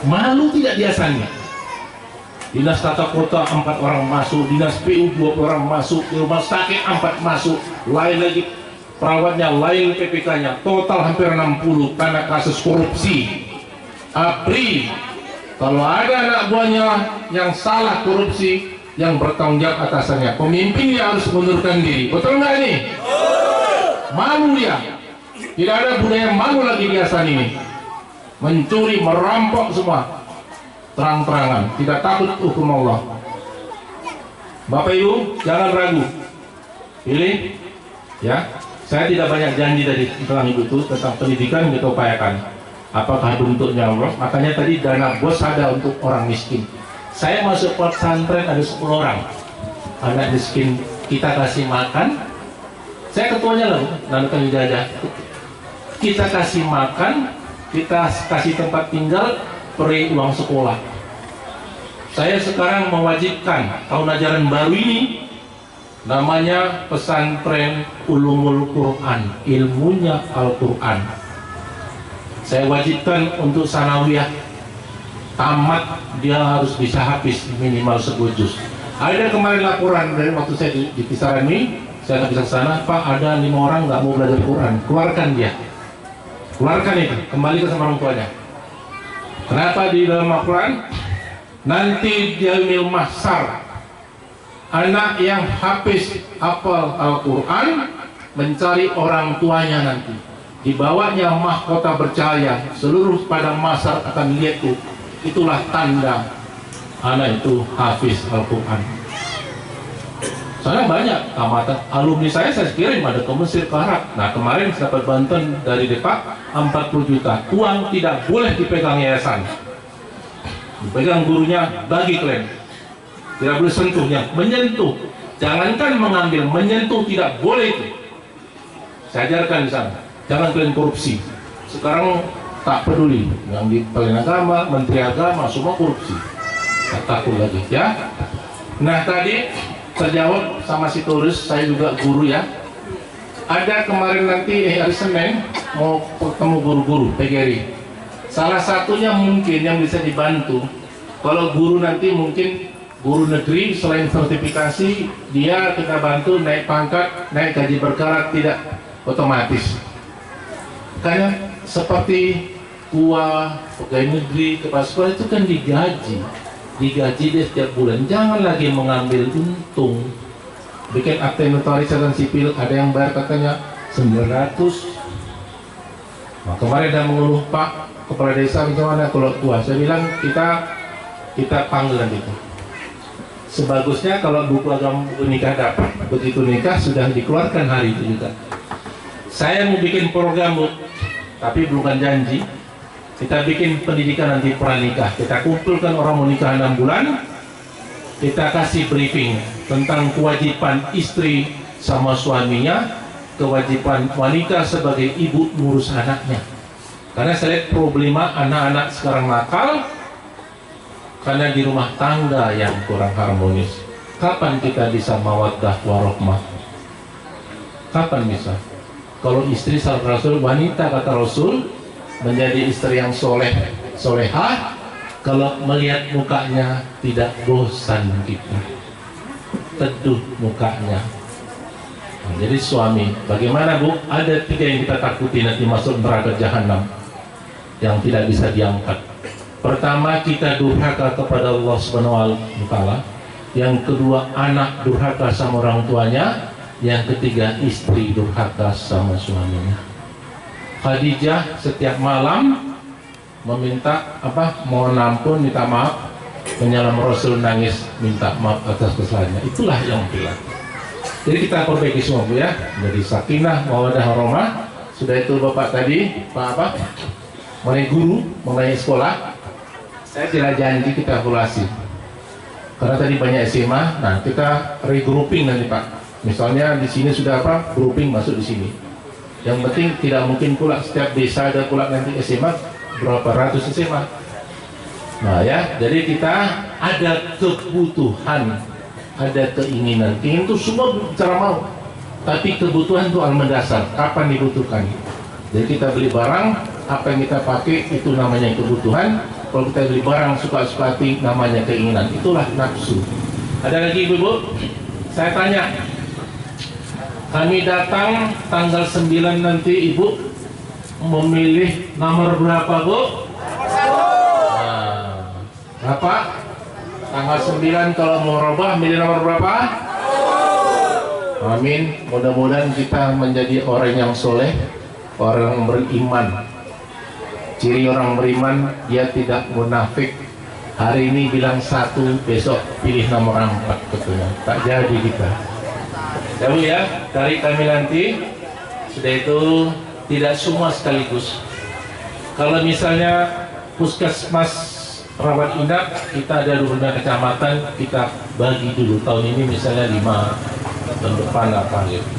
A: Malu tidak biasanya. Dinas tata kota 4 orang masuk, dinas PU 20 orang masuk, di rumah sakit 4 masuk, lain lagi perawatnya, lain PPK-nya, total hampir 60 karena kasus korupsi. APRI, kalau ada anak buahnya yang salah korupsi, yang bertanggung jawab atasannya, pemimpinnya harus mengundurkan diri. Betul nggak ini? Malu dia. Tidak ada budaya malu lagi di Asan ini. Mencuri, merampok semua, terang-terangan, tidak takut hukum Allah. Bapak Ibu jangan ragu, pilih, ya. Saya tidak banyak janji dari tentang ibu itu tentang pendidikan kita upayakan. Apakah bentuknya Allah? Makanya tadi dana bos ada untuk orang miskin. Saya masuk pesantren ada 10 orang anak miskin, kita kasih makan. Saya ketuanya loh, nanukan ijazah. Kita kasih makan, kita kasih tempat tinggal, beri uang sekolah. Saya sekarang mewajibkan tahun ajaran baru ini namanya pesantren Ulumul Quran, ilmunya Al-Quran. Saya wajibkan untuk sanawiyah tamat dia harus bisa habis minimal 1 juz. Ada kemarin laporan dari waktu saya di kisaran ini, saya nggak bisa ke sana, Pak ada 5 orang nggak mau belajar Quran, keluarkan dia, keluarkan itu, kembali ke sama orang tuanya. Kenapa di dalam Al-Quran? Nanti di yaumil mahsyar, anak yang habis hafal Al-Quran mencari orang tuanya nanti, dibawanya mahkota bercahaya, seluruh padang mahsyar akan lihat itu. Itulah tanda anak itu hafiz Al-Quran. Soalnya banyak tamatan alumni saya kirim ada ke Mesir, ke Arab. Nah kemarin saya dapat bantuan dari Depak 40 juta. Uang tidak boleh dipegang yayasan, dipegang gurunya, bagi kalian. Tidak boleh sentuhnya, menyentuh. Jangankan mengambil, menyentuh tidak boleh itu. Saya ajarkan di sana. Jangan kalian korupsi. Sekarang tak peduli yang di Kepala Agama, Menteri Agama, semua korupsi. Tak takut lagi ya. Nah tadi terjawab sama si turis, saya juga guru ya. Ada kemarin nanti hari Senin mau ketemu guru-guru PGRI. Salah satunya mungkin yang bisa dibantu, kalau guru nanti mungkin guru negeri selain sertifikasi dia kita bantu naik pangkat, naik gaji berkarat tidak otomatis. Karena seperti tua pegawai negeri, kepala sekolah itu kan digaji dia setiap bulan. Jangan lagi mengambil untung. Bikin akte notaris catatan sipil, ada yang bayar katanya 900. Nah, kemarin ada mengeluh, Pak kepala desa bagaimana kalau tua? Saya bilang kita panggil nanti itu. Sebagusnya kalau buku agama buku nikah dapat, begitu nikah sudah dikeluarkan hari itu juga. Saya mau bikin program Bu, tapi bukan janji. Kita bikin pendidikan nanti pranikah. Kita kumpulkan orang mau nikah 6 bulan. Kita kasih briefing tentang kewajiban istri sama suaminya, kewajiban wanita sebagai ibu ngurus anaknya. Karena saya lihat problema anak-anak sekarang nakal karena di rumah tangga yang kurang harmonis. Kapan kita bisa mawaddah warahmah? Kapan bisa? Kalau istri sahabat Rasul, wanita kata Rasul menjadi istri yang solehah, kalau melihat mukanya tidak bosan kita, teduh mukanya. Nah, jadi suami, bagaimana Bu? Ada 3 yang kita takuti nanti masuk neraka jahanam yang tidak bisa diangkat. Pertama, kita durhaka kepada Allah Subhanahu wa taala. Yang kedua, anak durhaka sama orang tuanya. Yang ketiga, istri durhaka sama suaminya. Khadijah setiap malam meminta mohon ampun, minta maaf, menyalam Rasul, nangis minta maaf atas kesalahannya. Itulah yang bilang. Jadi kita perbaiki semua Bu ya. Jadi sakinah, mawaddah, warahmah. Sudah itu Bapak tadi, Pak mengenai guru, mengenai sekolah. Saya tidak janji kita evaluasi. Karena tadi banyak SMA, nah kita regrouping nanti Pak. Misalnya di sini sudah grouping masuk di sini. Yang penting tidak mungkin pula setiap desa ada pula nanti SMA berapa ratus SMA. Nah ya, jadi kita ada kebutuhan, ada keinginan. Keinginan itu semua bicara mau, tapi kebutuhan itu hal mendasar. Kapan dibutuhkan? Jadi kita beli barang, apa yang kita pakai itu namanya kebutuhan. Kalau kita beli barang suka-suka hati namanya keinginan. Itulah nafsu. Ada lagi Ibu? Saya tanya. Kami datang tanggal 9 nanti Ibu memilih nomor berapa Bu? Nah, berapa? Tanggal 9 kalau mau robah milih nomor berapa? Amin. Mudah-mudahan kita menjadi orang yang soleh, orang yang beriman. Ciri orang beriman, dia tidak munafik. Hari ini bilang 1, besok pilih nomor 4 katanya. Tak jadi kita. Ya Bu ya, dari kami nanti sudah itu tidak semua sekaligus. Kalau misalnya puskesmas rawat inap kita ada 25 kecamatan, kita bagi dulu tahun ini misalnya 5, tahun depan apa gitu.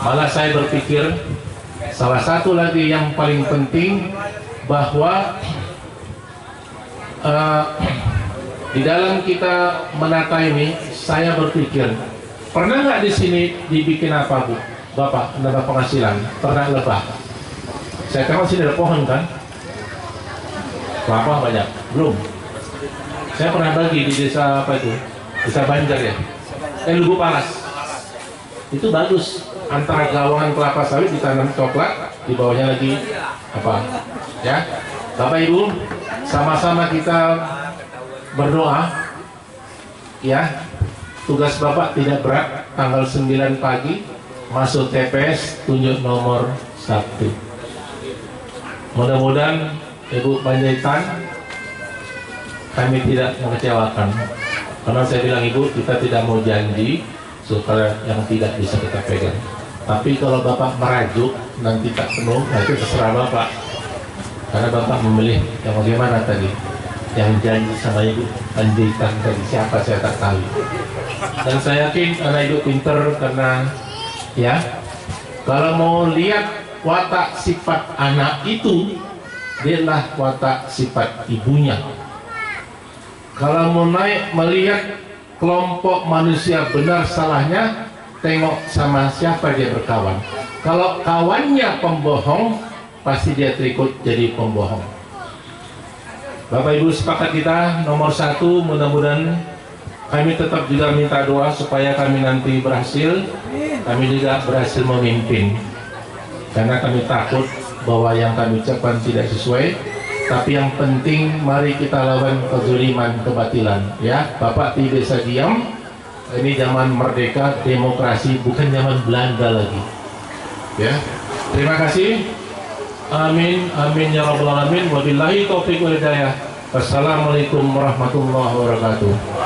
A: Malah saya berpikir salah satu lagi yang paling penting bahwa di dalam kita menata ini, saya berpikir pernah nggak di sini dibikin apa Bu? Bapak, ada penghasilan, pernah lebah. Saya tahu sini ada pohon kan? Kelapa banyak, belum. Saya pernah bagi di desa apa itu? Desa Banjar ya? Lubu Palas. Itu bagus. Antara gawangan kelapa sawit ditanam coklat, di bawahnya lagi apa? Ya, Bapak Ibu, sama-sama kita berdoa. Ya, tugas Bapak tidak berat. Tanggal 9 pagi masuk TPS, tunjuk nomor 1. Mudah-mudahan Ibu Panjaitan kami tidak mengecewakan. Karena saya bilang Ibu, kita tidak mau janji supaya yang tidak bisa kita pegang. Tapi kalau Bapak merajuk nanti tak penuh, nah itu terserah Bapak. Karena Bapak memilih yang bagaimana tadi, yang janji sama Ibu Panjaitan tadi siapa saya tak tahu. Dan saya yakin anak Ibu pinter karena ya, kalau mau lihat watak sifat anak itu, dialah watak sifat ibunya. Kalau mau naik melihat kelompok manusia benar salahnya, tengok sama siapa dia berkawan. Kalau kawannya pembohong, pasti dia terikut jadi pembohong. Bapak Ibu sepakat kita nomor 1, mudah-mudahan kami tetap juga minta doa supaya kami nanti berhasil. Kami juga berhasil memimpin. Karena kami takut bahwa yang kami ucapkan tidak sesuai. Tapi yang penting mari kita lawan kezuliman, kebatilan. Ya, Bapak tidak bisa diam. Ini zaman merdeka, demokrasi, bukan zaman Belanda lagi. Ya, terima kasih. Amin, amin ya rabbal alamin. Wabillahi taufiq wal hidayah. Wassalamualaikum warahmatullahi wabarakatuh.